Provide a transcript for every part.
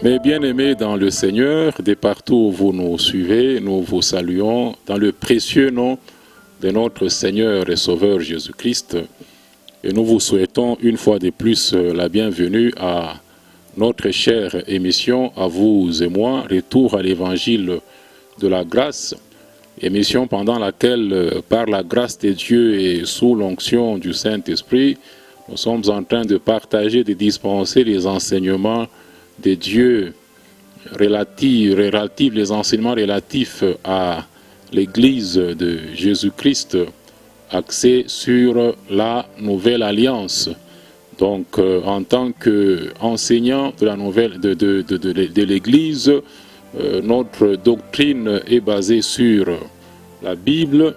Mes bien-aimés dans le Seigneur, de partout où vous nous suivez, nous vous saluons dans le précieux nom de notre Seigneur et Sauveur Jésus-Christ. Et nous vous souhaitons une fois de plus la bienvenue à notre chère émission, à vous et moi, Retour à l'Évangile de la grâce, émission pendant laquelle, par la grâce de Dieu et sous l'onction du Saint-Esprit, nous sommes en train de partager, de dispenser les enseignements de Dieu relatifs, les enseignements relatifs à l'Église de Jésus-Christ, axés sur la nouvelle alliance. Donc, en tant qu'enseignant de la nouvelle de l'Église, notre doctrine est basée sur la Bible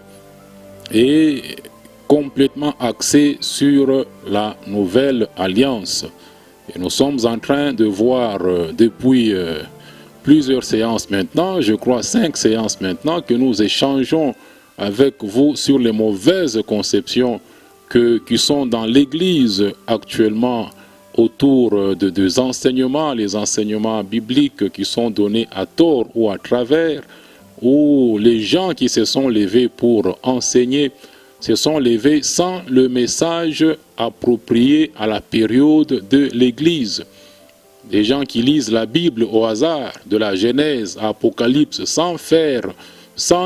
et complètement axée sur la nouvelle alliance. Et nous sommes en train de voir depuis plusieurs séances maintenant, je crois 5 séances maintenant, que nous échangeons avec vous sur les mauvaises conceptions qui sont dans l'Église actuellement autour des enseignements, les enseignements bibliques qui sont donnés à tort ou à travers, où les gens qui se sont levés pour enseigner se sont levés sans le message approprié à la période de l'Église. Des gens qui lisent la Bible au hasard, de la Genèse à Apocalypse, sans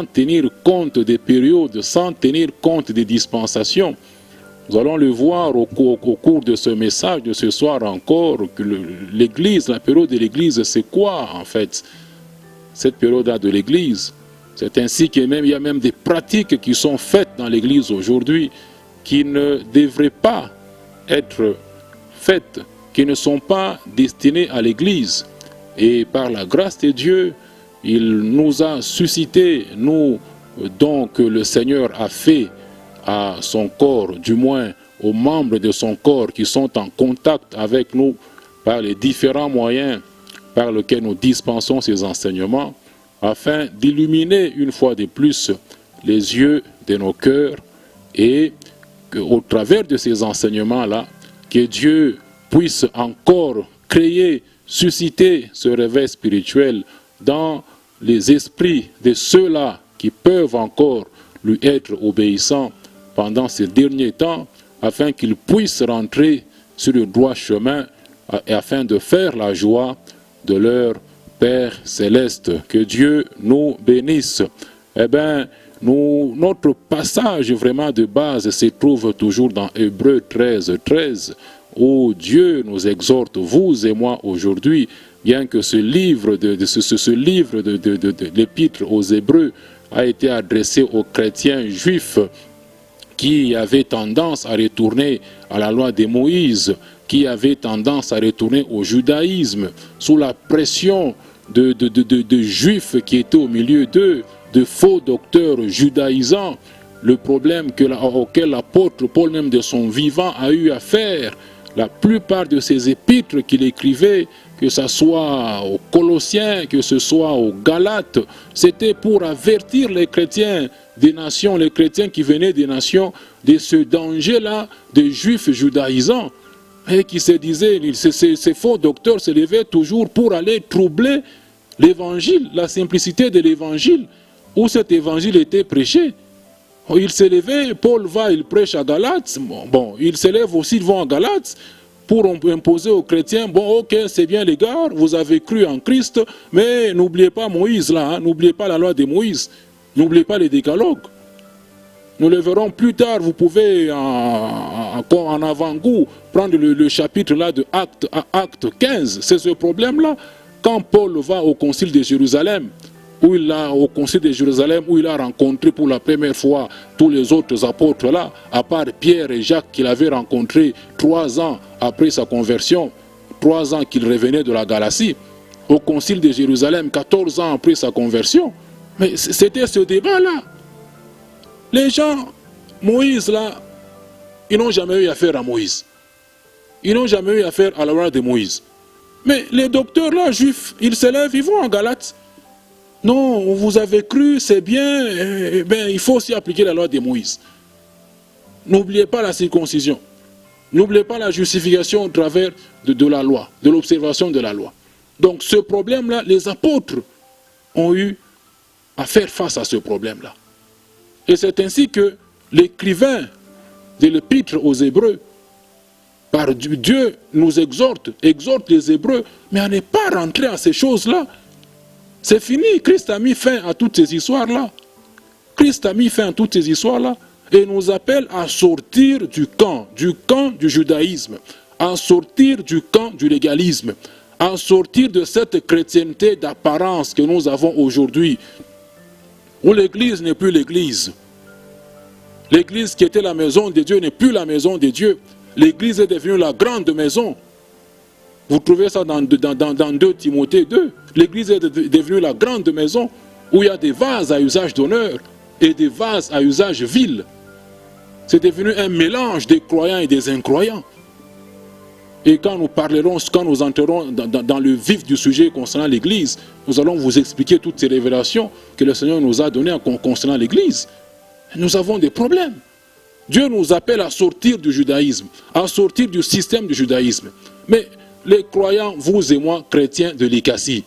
tenir compte des périodes, sans tenir compte des dispensations. Nous allons le voir au cours de ce message de ce soir encore, que l'Église, la période de l'Église, c'est quoi en fait? Cette période-là de l'Église. C'est ainsi qu'il y a même des pratiques qui sont faites dans l'Église aujourd'hui qui ne devraient pas être faites, qui ne sont pas destinées à l'Église. Et par la grâce de Dieu, il nous a suscité, nous, donc le Seigneur a fait à son corps, du moins aux membres de son corps qui sont en contact avec nous par les différents moyens par lesquels nous dispensons ces enseignements, afin d'illuminer une fois de plus les yeux de nos cœurs et qu'au travers de ces enseignements-là, que Dieu puisse encore créer, susciter ce réveil spirituel dans les esprits de ceux-là qui peuvent encore lui être obéissants pendant ces derniers temps, afin qu'ils puissent rentrer sur le droit chemin et afin de faire la joie de leur Père céleste. Que Dieu nous bénisse. Eh bien, notre passage vraiment de base se trouve toujours dans Hébreux 13, où Dieu nous exhorte, vous et moi aujourd'hui, bien que ce livre de l'épître aux Hébreux a été adressé aux chrétiens juifs qui avaient tendance à retourner à la loi de Moïse, qui avaient tendance à retourner au judaïsme, sous la pression de juifs qui étaient au milieu d'eux, de faux docteurs judaïsants, le problème auquel l'apôtre Paul même de son vivant a eu à faire. La plupart de ces épîtres qu'il écrivait, que ce soit aux Colossiens, que ce soit aux Galates, c'était pour avertir les chrétiens des nations, les chrétiens qui venaient des nations, de ce danger-là des juifs judaïsants, et qui se disaient, ces faux docteurs se levaient toujours pour aller troubler l'évangile, la simplicité de l'évangile, où cet évangile était prêché. Il se levait, Paul va, il prêche à Galates, bon, il se lève aussi devant Galates pour imposer aux chrétiens, bon ok, c'est bien les gars, vous avez cru en Christ, mais n'oubliez pas Moïse là, n'oubliez pas la loi de Moïse, n'oubliez pas les décalogues. Nous le verrons plus tard, vous pouvez en avant-goût prendre le chapitre là de Acte 15, c'est ce problème-là. Quand Paul va au concile de Jérusalem, où il a rencontré pour la première fois tous les autres apôtres là, à part Pierre et Jacques qu'il avait rencontrés 3 ans après sa conversion, 3 ans qu'il revenait de la Galatie, au concile de Jérusalem, 14 ans après sa conversion. Mais c'était ce débat-là. Les gens, Moïse là, ils n'ont jamais eu affaire à Moïse. Ils n'ont jamais eu affaire à la loi de Moïse. Mais les docteurs là, juifs, ils se lèvent, ils vont en Galates. Non, vous avez cru, c'est bien, il faut aussi appliquer la loi de Moïse. N'oubliez pas la circoncision. N'oubliez pas la justification au travers de la loi, de l'observation de la loi. Donc ce problème-là, les apôtres ont eu à faire face à ce problème-là. Et c'est ainsi que l'écrivain de l'épître aux Hébreux, par Dieu nous exhorte les Hébreux, mais à ne pas rentrer à ces choses-là. C'est fini, Christ a mis fin à toutes ces histoires-là. Christ a mis fin à toutes ces histoires-là et nous appelle à sortir du camp du judaïsme, à sortir du camp du légalisme, à sortir de cette chrétienté d'apparence que nous avons aujourd'hui, où l'Église n'est plus l'Église. L'Église qui était la maison de Dieu n'est plus la maison de Dieu. L'Église est devenue la grande maison. Vous trouvez ça dans 2 Timothée 2. L'Église est devenue la grande maison où il y a des vases à usage d'honneur et des vases à usage vil. C'est devenu un mélange des croyants et des incroyants. Et quand nous entrerons dans le vif du sujet concernant l'Église, nous allons vous expliquer toutes ces révélations que le Seigneur nous a données concernant l'Église. Nous avons des problèmes. Dieu nous appelle à sortir du judaïsme, à sortir du système du judaïsme. Mais les croyants, vous et moi, chrétiens de l'Ikassi,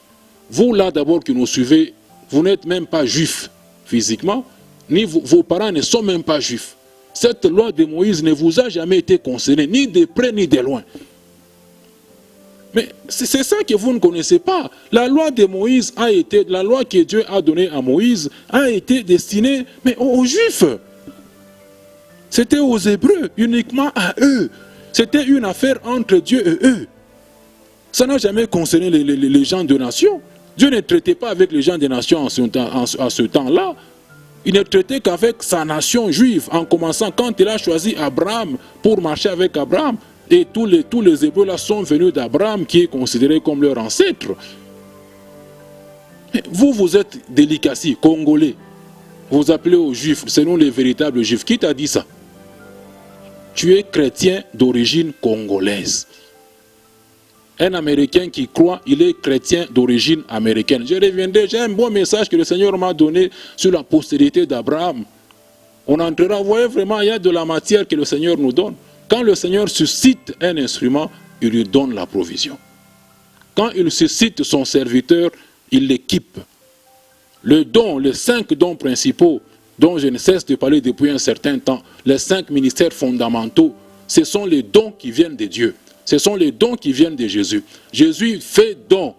vous là d'abord qui nous suivez, vous n'êtes même pas juifs physiquement, ni vos parents ne sont même pas juifs. Cette loi de Moïse ne vous a jamais été concernée, ni de près ni de loin. Mais c'est ça que vous ne connaissez pas. La loi de Moïse la loi que Dieu a donnée à Moïse a été destinée aux Juifs. C'était aux Hébreux, uniquement à eux. C'était une affaire entre Dieu et eux. Ça n'a jamais concerné les gens de nations. Dieu ne traitait pas avec les gens des nations en ce temps-là. Il ne traitait qu'avec sa nation juive, en commençant quand il a choisi Abraham pour marcher avec Abraham. Et tous les Hébreux là sont venus d'Abraham, qui est considéré comme leur ancêtre. Vous êtes délicati, congolais. Vous appelez aux Juifs, c'est nous les véritables Juifs. Qui t'a dit ça? Tu es chrétien d'origine congolaise. Un Américain qui croit, il est chrétien d'origine américaine. Je reviendrai, j'ai un bon message que le Seigneur m'a donné sur la postérité d'Abraham. On entrera, vous voyez vraiment, il y a de la matière que le Seigneur nous donne. Quand le Seigneur suscite un instrument, il lui donne la provision. Quand il suscite son serviteur, il l'équipe. Le don, les 5 dons principaux, dont je ne cesse de parler depuis un certain temps, les 5 ministères fondamentaux, ce sont les dons qui viennent de Dieu. Ce sont les dons qui viennent de Jésus. Jésus fait don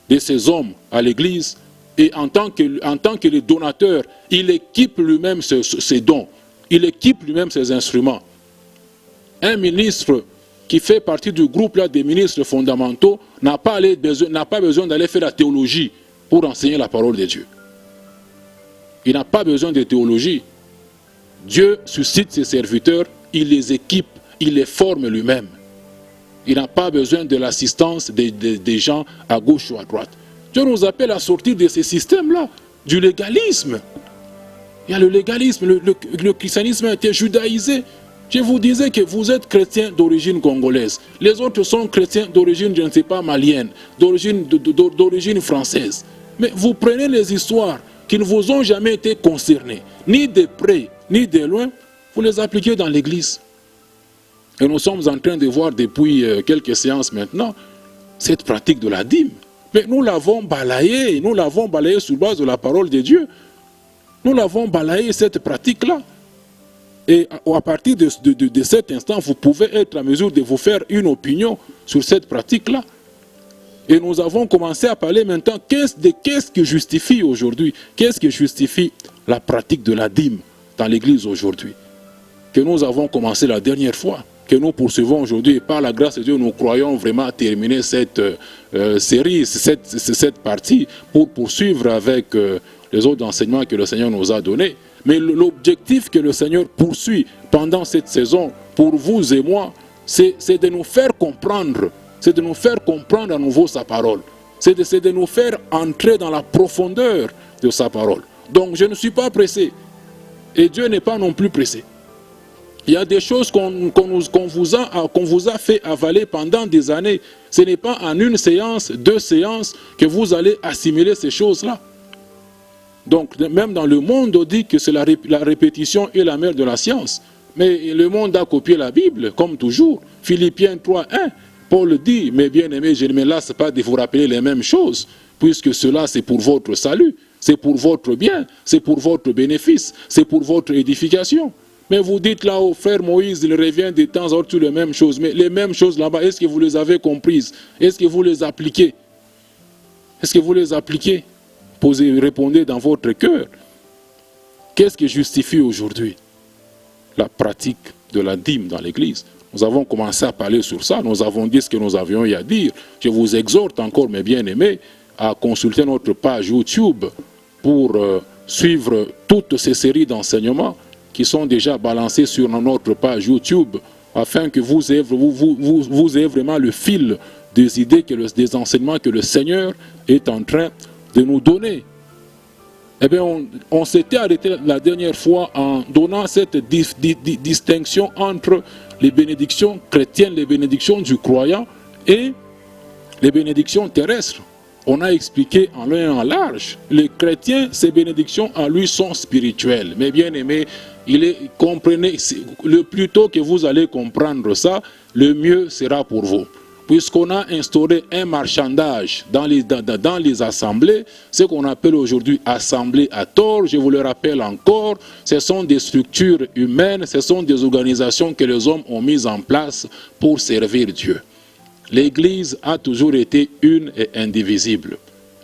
de ces hommes à l'Église et en tant que le donateur, il équipe lui-même ses dons. Il équipe lui-même ses instruments. Un ministre qui fait partie du groupe là, des ministres fondamentaux n'a pas besoin d'aller faire la théologie pour enseigner la parole de Dieu. Il n'a pas besoin de théologie. Dieu suscite ses serviteurs, il les équipe, il les forme lui-même. Il n'a pas besoin de l'assistance des gens à gauche ou à droite. Dieu nous appelle à sortir de ces systèmes-là, du légalisme. Il y a le légalisme, le christianisme a été judaïsé. Je vous disais que vous êtes chrétien d'origine congolaise. Les autres sont chrétiens d'origine, je ne sais pas, malienne, d'origine française. Mais vous prenez les histoires qui ne vous ont jamais été concernées, ni de près, ni de loin, vous les appliquez dans l'Église. Et nous sommes en train de voir depuis quelques séances maintenant, cette pratique de la dîme. Mais nous l'avons balayée sur base de la parole de Dieu. Nous l'avons balayée, cette pratique-là. Et à partir de cet instant, vous pouvez être à mesure de vous faire une opinion sur cette pratique-là. Et nous avons commencé à parler maintenant qu'est-ce qui justifie aujourd'hui, qu'est-ce qui justifie la pratique de la dîme dans l'Église aujourd'hui. Que nous avons commencé la dernière fois, que nous poursuivons aujourd'hui. Et par la grâce de Dieu, nous croyons vraiment terminer cette série, cette partie, pour poursuivre avec les autres enseignements que le Seigneur nous a donnés. Mais l'objectif que le Seigneur poursuit pendant cette saison, pour vous et moi, c'est de nous faire comprendre, c'est de nous faire comprendre à nouveau sa parole. C'est de nous faire entrer dans la profondeur de sa parole. Donc je ne suis pas pressé. Et Dieu n'est pas non plus pressé. Il y a des choses qu'on vous a fait avaler pendant des années. Ce n'est pas en une séance, 2 séances que vous allez assimiler ces choses-là. Donc, même dans le monde, on dit que c'est la répétition est la mère de la science. Mais le monde a copié la Bible, comme toujours. Philippiens 3:1. Paul dit, mes bien-aimés, je ne me lasse pas de vous rappeler les mêmes choses, puisque cela c'est pour votre salut, c'est pour votre bien, c'est pour votre bénéfice, c'est pour votre édification. Mais vous dites là au frère Moïse, il revient de temps en temps les mêmes choses. Mais les mêmes choses là-bas, est-ce que vous les avez comprises? Est-ce que vous les appliquez? Est-ce que vous les appliquez? Posez, répondez dans votre cœur. Qu'est-ce qui justifie aujourd'hui la pratique de la dîme dans l'Église? Nous avons commencé à parler sur ça, nous avons dit ce que nous avions eu à dire. Je vous exhorte encore, mes bien-aimés, à consulter notre page YouTube pour suivre toutes ces séries d'enseignements qui sont déjà balancées sur notre page YouTube, afin que vous ayez vraiment le fil des idées, des enseignements que le Seigneur est en train de nous donner. Eh bien, on s'était arrêté la dernière fois en donnant cette distinction entre les bénédictions chrétiennes, les bénédictions du croyant et les bénédictions terrestres. On a expliqué en long et en large. Les chrétiens, ces bénédictions en lui sont spirituelles. Mais bien aimés, comprenez, le plus tôt que vous allez comprendre ça, le mieux sera pour vous. Puisqu'on a instauré un marchandage dans les assemblées, ce qu'on appelle aujourd'hui assemblées à tort, je vous le rappelle encore, ce sont des structures humaines, ce sont des organisations que les hommes ont mises en place pour servir Dieu. L'Église a toujours été une et indivisible.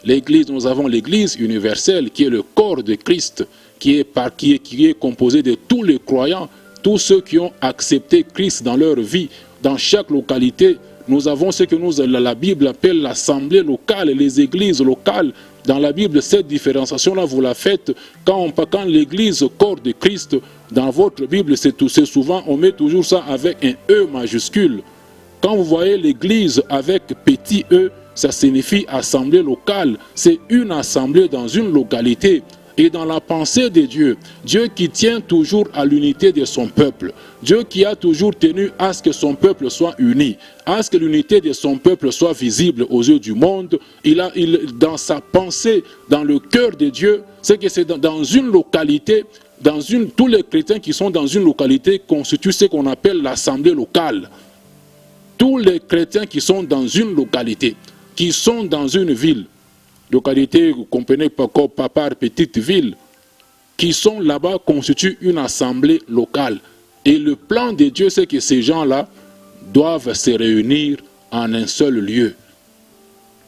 L'Église, nous avons l'Église universelle qui est le corps de Christ, qui est composé de tous les croyants, tous ceux qui ont accepté Christ dans leur vie. Dans chaque localité, nous avons ce que la Bible appelle l'assemblée locale, les églises locales. Dans la Bible, cette différenciation-là, vous la faites quand l'Église, corps de Christ, dans votre Bible, c'est souvent, on met toujours ça avec un E majuscule. Quand vous voyez l'Église avec petit e, ça signifie assemblée locale. C'est une assemblée dans une localité. Et dans la pensée de Dieu, Dieu qui tient toujours à l'unité de son peuple, Dieu qui a toujours tenu à ce que son peuple soit uni, à ce que l'unité de son peuple soit visible aux yeux du monde, dans sa pensée, dans le cœur de Dieu, c'est que c'est dans une localité, tous les chrétiens qui sont dans une localité constituent ce qu'on appelle l'assemblée locale. Tous les chrétiens qui sont dans une localité, qui sont dans une ville, localité, vous comprenez pas par petite ville, qui sont là-bas constituent une assemblée locale. Et le plan de Dieu, c'est que ces gens-là doivent se réunir en un seul lieu.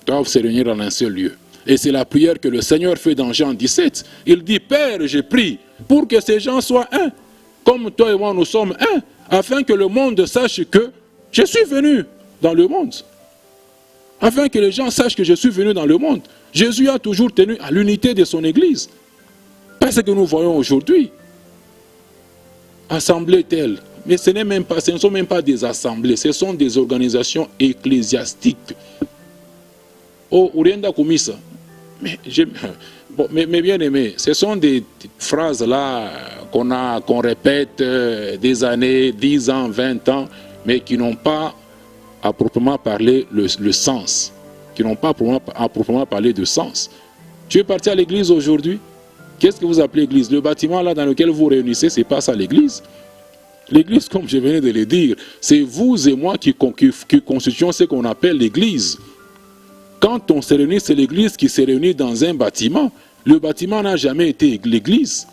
Doivent se réunir en un seul lieu. Et c'est la prière que le Seigneur fait dans Jean 17. Il dit, Père, je prie pour que ces gens soient un, comme toi et moi nous sommes un, afin que le monde sache que je suis venu dans le monde. Afin que les gens sachent que je suis venu dans le monde. Jésus a toujours tenu à l'unité de son Église. Pas ce que nous voyons aujourd'hui. Assemblées telles. Mais ce ne sont même pas des assemblées, ce sont des organisations ecclésiastiques. Oh, Urienda Kumisa. Mais bien aimé, ce sont des phrases là qu'on répète des années, 10 ans, 20 ans, mais qui n'ont pas à proprement parler le sens. Qui n'ont pas à proprement parler de sens. Tu es parti à l'église aujourd'hui? Qu'est-ce que vous appelez l'église? Le bâtiment là dans lequel vous réunissez, c'est pas ça l'église. L'église, comme je venais de le dire, c'est vous et moi qui constituons ce qu'on appelle l'église. Quand on se réunit, c'est l'église qui se réunit dans un bâtiment. Le bâtiment n'a jamais été l'église.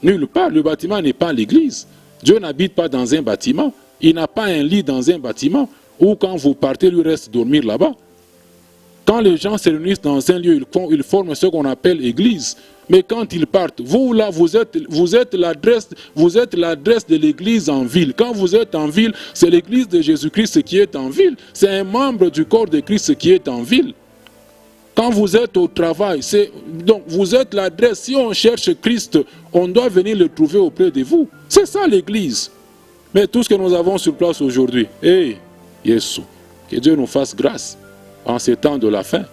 Nulle part, le bâtiment n'est pas l'église. Dieu n'habite pas dans un bâtiment. Il n'a pas un lit dans un bâtiment. Ou quand vous partez, lui reste dormir là-bas. Quand les gens se réunissent dans un lieu, ils forment ce qu'on appelle église. Mais quand ils partent, vous là, vous êtes l'adresse de l'église en ville. Quand vous êtes en ville, c'est l'église de Jésus-Christ qui est en ville. C'est un membre du corps de Christ qui est en ville. Quand vous êtes au travail, donc vous êtes l'adresse. Si on cherche Christ, on doit venir le trouver auprès de vous. C'est ça l'église. Mais tout ce que nous avons sur place aujourd'hui, Yesu, que Dieu nous fasse grâce en ces temps de la fin,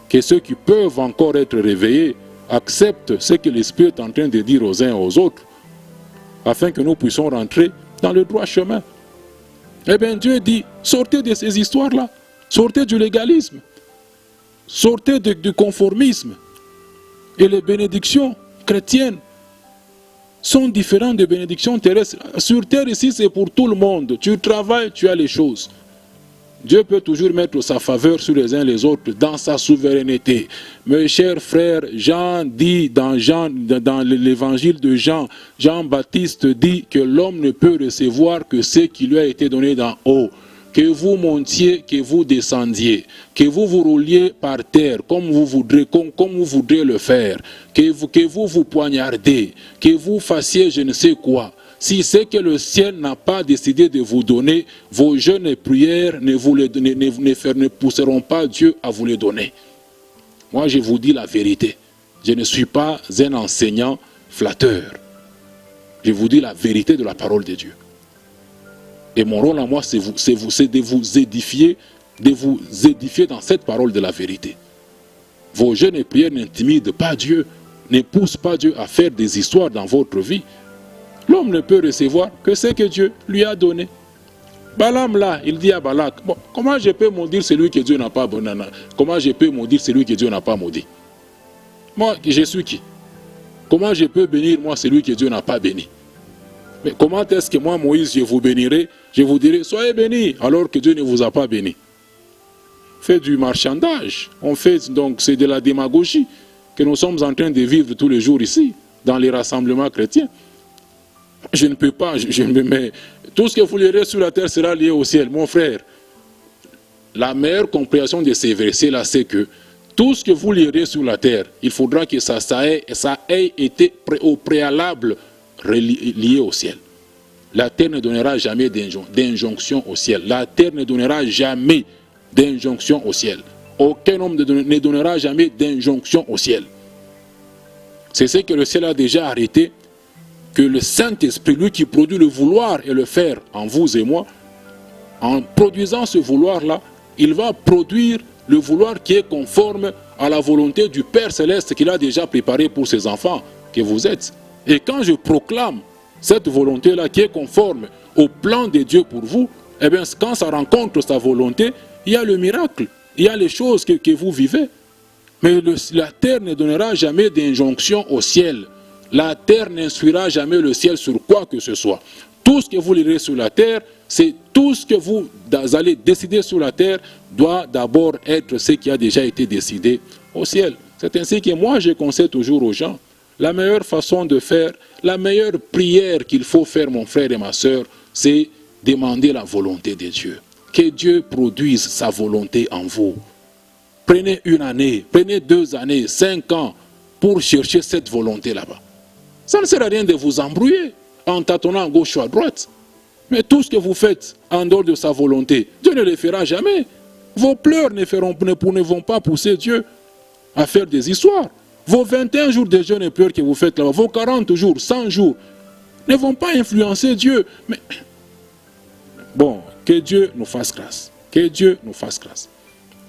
que ceux qui peuvent encore être réveillés acceptent ce que l'Esprit est en train de dire aux uns et aux autres, afin que nous puissions rentrer dans le droit chemin. Eh bien Dieu dit, sortez de ces histoires-là, sortez du légalisme, sortez du conformisme. Et les bénédictions chrétiennes sont différentes des bénédictions terrestres. Sur terre ici, c'est pour tout le monde. Tu travailles, tu as les choses. Dieu peut toujours mettre sa faveur sur les uns les autres dans sa souveraineté. Mes chers frères, Jean dit dans l'évangile de Jean, Jean-Baptiste dit que l'homme ne peut recevoir que ce qui lui a été donné d'en haut. Que vous montiez, que vous descendiez, que vous vous rouliez par terre comme vous voudrez, comme vous voudrez le faire, que vous poignardez, que vous fassiez je ne sais quoi. Si c'est que le ciel n'a pas décidé de vous donner, vos jeûnes et prières ne pousseront pas Dieu à vous les donner. Moi, je vous dis la vérité. Je ne suis pas un enseignant flatteur. Je vous dis la vérité de la parole de Dieu. Et mon rôle à moi, c'est de vous édifier dans cette parole de la vérité. Vos jeûnes et prières n'intimident pas Dieu, ne poussent pas Dieu à faire des histoires dans votre vie. L'homme ne peut recevoir que ce que Dieu lui a donné. Balaam là, il dit à Balak, bon, comment je peux maudire celui que Dieu n'a pas maudit? Comment je peux maudire celui que Dieu n'a pas maudit? Moi, je suis qui? Comment je peux bénir moi celui que Dieu n'a pas béni? Mais comment est-ce que moi, Moïse, je vous bénirai? Je vous dirai, soyez bénis, alors que Dieu ne vous a pas béni. Fait du marchandage. On fait, donc, c'est de la démagogie que nous sommes en train de vivre tous les jours ici, dans les rassemblements chrétiens. Je ne peux pas, mais tout ce que vous lirez sur la terre sera lié au ciel. Mon frère, la meilleure compréhension de ces versets-là, c'est que tout ce que vous lirez sur la terre, il faudra que ça ait été au préalable lié au ciel. La terre ne donnera jamais d'injonction au ciel. La terre ne donnera jamais d'injonction au ciel. Aucun homme ne donnera jamais d'injonction au ciel. C'est ce que le ciel a déjà arrêté, que le Saint-Esprit, lui qui produit le vouloir et le faire en vous et moi, en produisant ce vouloir-là, il va produire le vouloir qui est conforme à la volonté du Père Céleste qu'il a déjà préparé pour ses enfants que vous êtes. Et quand je proclame cette volonté-là qui est conforme au plan de Dieu pour vous, eh bien, quand ça rencontre sa volonté, il y a le miracle, il y a les choses que vous vivez. Mais la terre ne donnera jamais d'injonction au ciel. La terre n'instruira jamais le ciel sur quoi que ce soit. Tout ce que vous lirez sur la terre, c'est tout ce que vous allez décider sur la terre doit d'abord être ce qui a déjà été décidé au ciel. C'est ainsi que moi je conseille toujours aux gens, la meilleure façon de faire, la meilleure prière qu'il faut faire, mon frère et ma soeur, c'est demander la volonté de Dieu. Que Dieu produise sa volonté en vous. Prenez une année, prenez 2 années, 5 ans pour chercher cette volonté là-bas. Ça ne sert à rien de vous embrouiller en tâtonnant à gauche ou à droite. Mais tout ce que vous faites en dehors de sa volonté, Dieu ne le fera jamais. Vos pleurs ne vont pas pousser Dieu à faire des histoires. Vos 21 jours de jeûne et pleurs que vous faites là-bas, vos 40 jours, 100 jours, ne vont pas influencer Dieu. Mais bon, que Dieu nous fasse grâce. Que Dieu nous fasse grâce.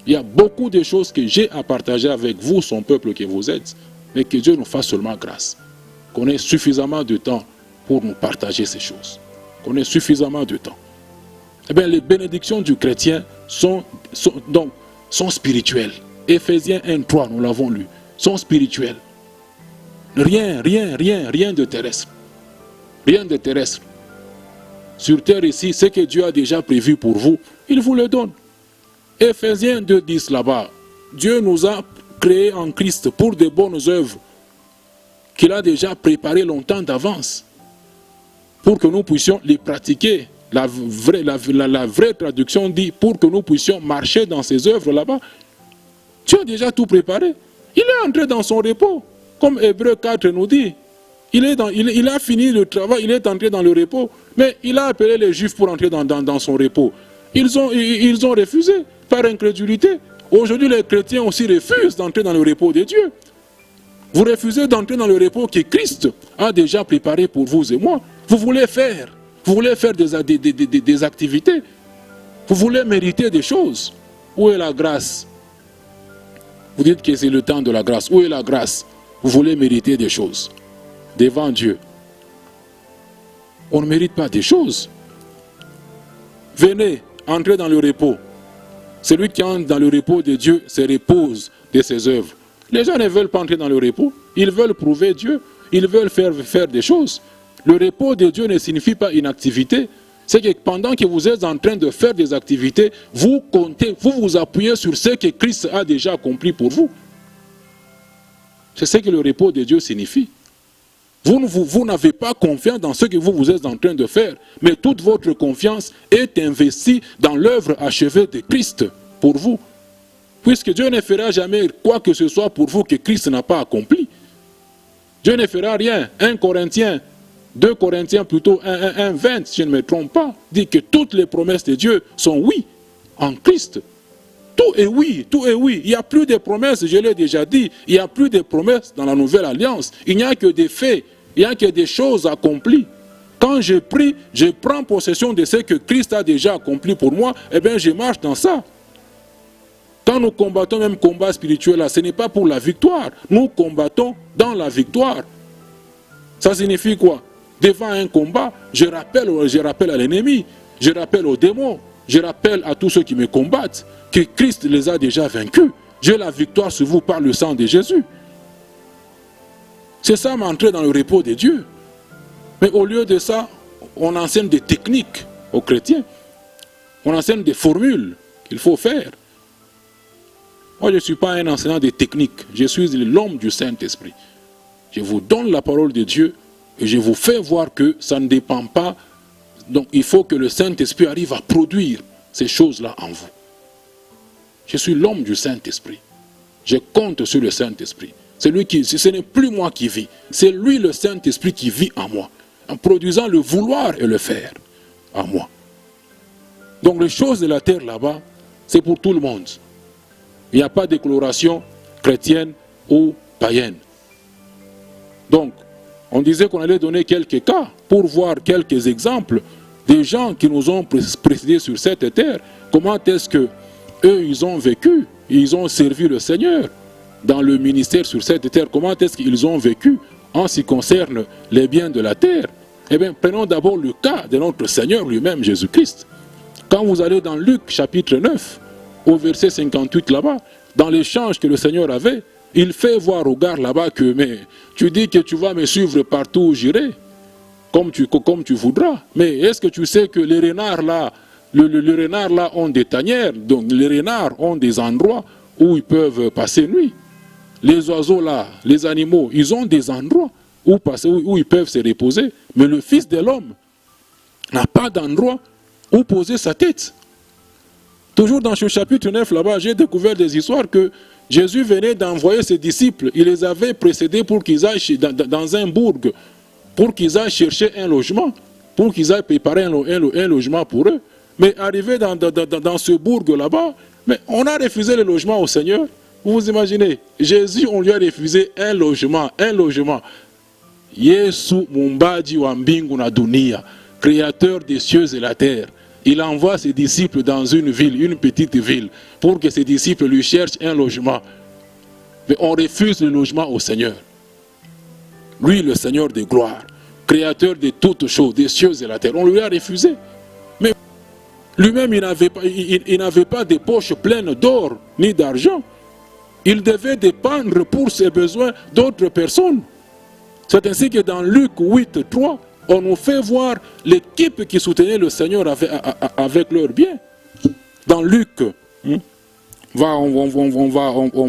Il y a beaucoup de choses que j'ai à partager avec vous, son peuple que vous êtes, mais que Dieu nous fasse seulement grâce. Qu'on ait suffisamment de temps pour nous partager ces choses. Qu'on ait suffisamment de temps. Eh bien, les bénédictions du chrétien sont spirituelles. Éphésiens 1:3, nous l'avons lu, sont spirituelles. Rien de terrestre. Rien de terrestre. Sur terre ici, ce que Dieu a déjà prévu pour vous, il vous le donne. Éphésiens 2:10 là-bas, Dieu nous a créés en Christ pour de bonnes œuvres qu'il a déjà préparées longtemps d'avance pour que nous puissions les pratiquer. La vraie traduction dit pour que nous puissions marcher dans ces œuvres là-bas. Dieu a déjà tout préparé. Il est entré dans son repos, comme Hébreux 4 nous dit. Il a fini le travail, il est entré dans le repos, mais il a appelé les Juifs pour entrer dans son repos. Ils ont refusé par incrédulité. Aujourd'hui, les chrétiens aussi refusent d'entrer dans le repos de Dieu. Vous refusez d'entrer dans le repos que Christ a déjà préparé pour vous et moi. Vous voulez faire des activités. Vous voulez mériter des choses. Où est la grâce? Vous dites que c'est le temps de la grâce. Où est la grâce? Vous voulez mériter des choses devant Dieu. On ne mérite pas des choses. Venez, entrez dans le repos. Celui qui entre dans le repos de Dieu se repose de ses œuvres. Les gens ne veulent pas entrer dans le repos. Ils veulent prouver Dieu. Ils veulent faire des choses. Le repos de Dieu ne signifie pas inactivité. c'est que pendant que vous êtes en train de faire des activités, vous comptez, vous vous appuyez sur ce que Christ a déjà accompli pour vous. C'est ce que le repos de Dieu signifie. Vous n'avez pas confiance dans ce que vous êtes en train de faire, mais toute votre confiance est investie dans l'œuvre achevée de Christ pour vous. Puisque Dieu ne fera jamais quoi que ce soit pour vous que Christ n'a pas accompli. Dieu ne fera rien. 2 Corinthiens plutôt, 1:20, si je ne me trompe pas, dit que toutes les promesses de Dieu sont oui en Christ. Tout est oui, tout est oui. Il n'y a plus de promesses, je l'ai déjà dit, il n'y a plus de promesses dans la nouvelle alliance. Il n'y a que des faits, il n'y a que des choses accomplies. Quand je prie, je prends possession de ce que Christ a déjà accompli pour moi, eh bien je marche dans ça. Quand nous combattons même combat spirituel, là, ce n'est pas pour la victoire. Nous combattons dans la victoire. Ça signifie quoi? Devant un combat, je rappelle à l'ennemi, je rappelle aux démons, je rappelle à tous ceux qui me combattent que Christ les a déjà vaincus. J'ai la victoire sur vous par le sang de Jésus. C'est ça m'entrer dans le repos de Dieu. Mais au lieu de ça, on enseigne des techniques aux chrétiens. On enseigne des formules qu'il faut faire. Moi, je ne suis pas un enseignant des techniques. Je suis l'homme du Saint-Esprit. Je vous donne la parole de Dieu et je vous fais voir que ça ne dépend pas. Donc, il faut que le Saint-Esprit arrive à produire ces choses-là en vous. Je suis l'homme du Saint-Esprit. Je compte sur le Saint-Esprit. Ce n'est plus moi qui vis. C'est lui, le Saint-Esprit, qui vit en moi. En produisant le vouloir et le faire en moi. Donc, les choses de la terre là-bas, c'est pour tout le monde. Il n'y a pas de déclaration chrétienne ou païenne. Donc, on disait qu'on allait donner quelques cas pour voir quelques exemples des gens qui nous ont précédés sur cette terre. Comment est-ce que eux, ils ont vécu, ils ont servi le Seigneur dans le ministère sur cette terre. Comment est-ce qu'ils ont vécu en ce qui concerne les biens de la terre? Eh bien, prenons d'abord le cas de notre Seigneur lui-même, Jésus-Christ. Quand vous allez dans Luc chapitre 9, au verset 58 là-bas, dans l'échange que le Seigneur avait, il fait voir au gars là-bas que, mais tu dis que tu vas me suivre partout où j'irai, comme tu voudras. Mais est-ce que tu sais que les renards là, les renards là ont des tanières, donc les renards ont des endroits où ils peuvent passer nuit. Les oiseaux là, les animaux, ils ont des endroits où ils peuvent se reposer. Mais le Fils de l'homme n'a pas d'endroit où poser sa tête. Toujours dans ce chapitre 9 là-bas, j'ai découvert des histoires que Jésus venait d'envoyer ses disciples. Il les avait précédés pour qu'ils aillent dans un bourg, pour qu'ils aillent chercher un logement, pour qu'ils aillent préparer un logement pour eux. Mais arrivé dans ce bourg là-bas, mais on a refusé le logement au Seigneur. Vous vous imaginez, Jésus, on lui a refusé un logement. Yesu Mumbaji wa mbingu na dunia, créateur des cieux et la terre. Il envoie ses disciples dans une ville, une petite ville, pour que ses disciples lui cherchent un logement. Mais on refuse le logement au Seigneur. Lui, le Seigneur de gloire, créateur de toutes choses, des cieux et la terre. On lui a refusé. Mais lui-même, il n'avait pas de poches pleines d'or ni d'argent. Il devait dépendre pour ses besoins d'autres personnes. C'est ainsi que dans Luc 8, 3, on nous fait voir l'équipe qui soutenait le Seigneur avec leurs biens. Dans Luc, on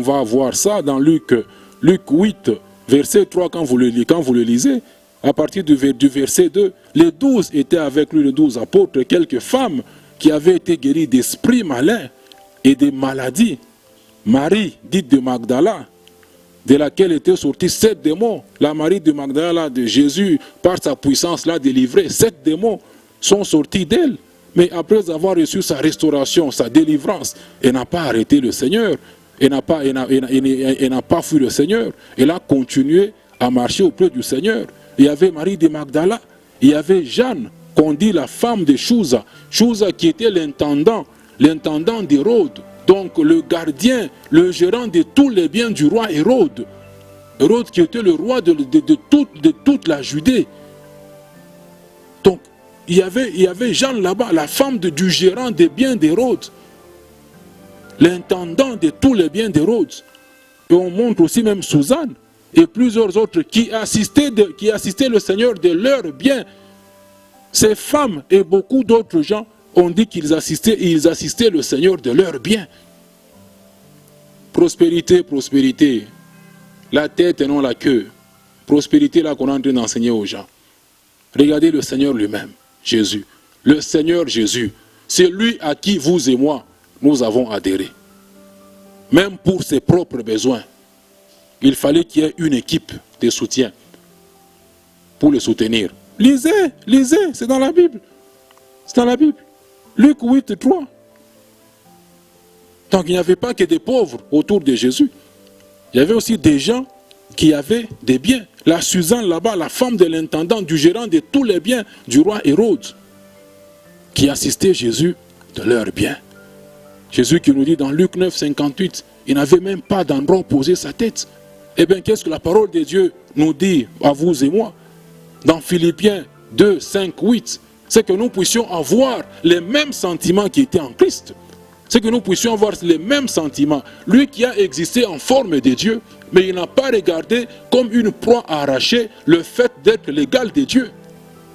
va voir ça dans Luc 8, verset 3, quand vous le lisez, à partir du verset 2, les 12 étaient avec lui, les 12 apôtres, quelques femmes qui avaient été guéries d'esprits malins et de maladies. Marie, dite de Magdala, de laquelle étaient sortis 7 démons. La Marie de Magdala de Jésus, par sa puissance, l'a délivrée. 7 démons sont sortis d'elle. Mais après avoir reçu sa restauration, sa délivrance, elle n'a pas arrêté le Seigneur. Elle n'a pas fui le Seigneur. Elle a continué à marcher auprès du Seigneur. Il y avait Marie de Magdala. Il y avait Jeanne, qu'on dit la femme de Chouza. Chouza qui était l'intendant d'Hérode. Donc le gardien, le gérant de tous les biens du roi Hérode. Hérode qui était le roi de toute la Judée. Donc il y avait Jeanne là-bas, la femme du gérant des biens d'Hérode. L'intendant de tous les biens d'Hérode. Et on montre aussi même Suzanne et plusieurs autres qui assistaient le Seigneur de leurs biens. Ces femmes et beaucoup d'autres gens ont dit qu'ils assistaient le Seigneur de leur bien. Prospérité, prospérité. La tête et non la queue. Prospérité là qu'on est en train d'enseigner aux gens. Regardez le Seigneur lui-même, Jésus. Le Seigneur Jésus, c'est lui à qui vous et moi, nous avons adhéré. Même pour ses propres besoins, il fallait qu'il y ait une équipe de soutien pour le soutenir. Lisez, lisez, c'est dans la Bible. C'est dans la Bible. Luc 8, 3. Donc il n'y avait pas que des pauvres autour de Jésus. Il y avait aussi des gens qui avaient des biens. La Suzanne là-bas, la femme de l'intendant, du gérant de tous les biens du roi Hérode, qui assistait Jésus de leurs biens. Jésus qui nous dit dans Luc 9, 58, il n'avait même pas d'endroit où poser sa tête. Eh bien, qu'est-ce que la parole de Dieu nous dit à vous et moi? Dans Philippiens 2, 5, 8, c'est que nous puissions avoir les mêmes sentiments qui étaient en Christ. C'est que nous puissions avoir les mêmes sentiments. Lui qui a existé en forme de Dieu, mais il n'a pas regardé comme une proie à arracher le fait d'être l'égal de Dieu.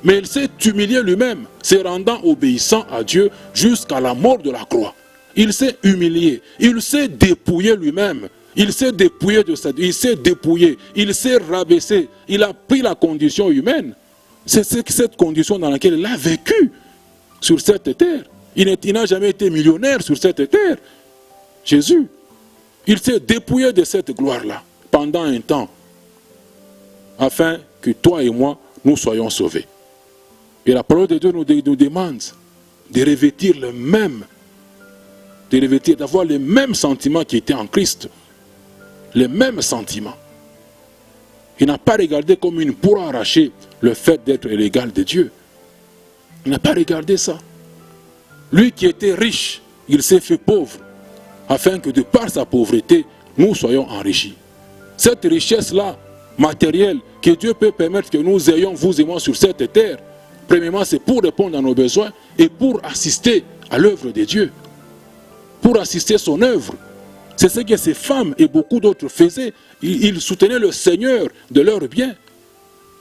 Mais il s'est humilié lui-même, se rendant obéissant à Dieu jusqu'à la mort de la croix. Il s'est humilié, il s'est dépouillé lui-même. Il s'est dépouillé de ça, il s'est dépouillé, il s'est rabaissé, il a pris la condition humaine. C'est cette condition dans laquelle il a vécu sur cette terre. Il n'a jamais été millionnaire sur cette terre. Jésus, il s'est dépouillé de cette gloire-là pendant un temps, afin que toi et moi, nous soyons sauvés. Et la parole de Dieu nous demande de revêtir le même, d'avoir les mêmes sentiments qui étaient en Christ. Les mêmes sentiments. Il n'a pas regardé comme une proie arrachée le fait d'être l'égal de Dieu. Il n'a pas regardé ça. Lui qui était riche, il s'est fait pauvre, afin que de par sa pauvreté, nous soyons enrichis. Cette richesse-là, matérielle, que Dieu peut permettre que nous ayons, vous et moi, sur cette terre, premièrement, c'est pour répondre à nos besoins et pour assister à l'œuvre de Dieu. Pour assister à son œuvre. C'est ce que ces femmes et beaucoup d'autres faisaient. Ils soutenaient le Seigneur de leur bien.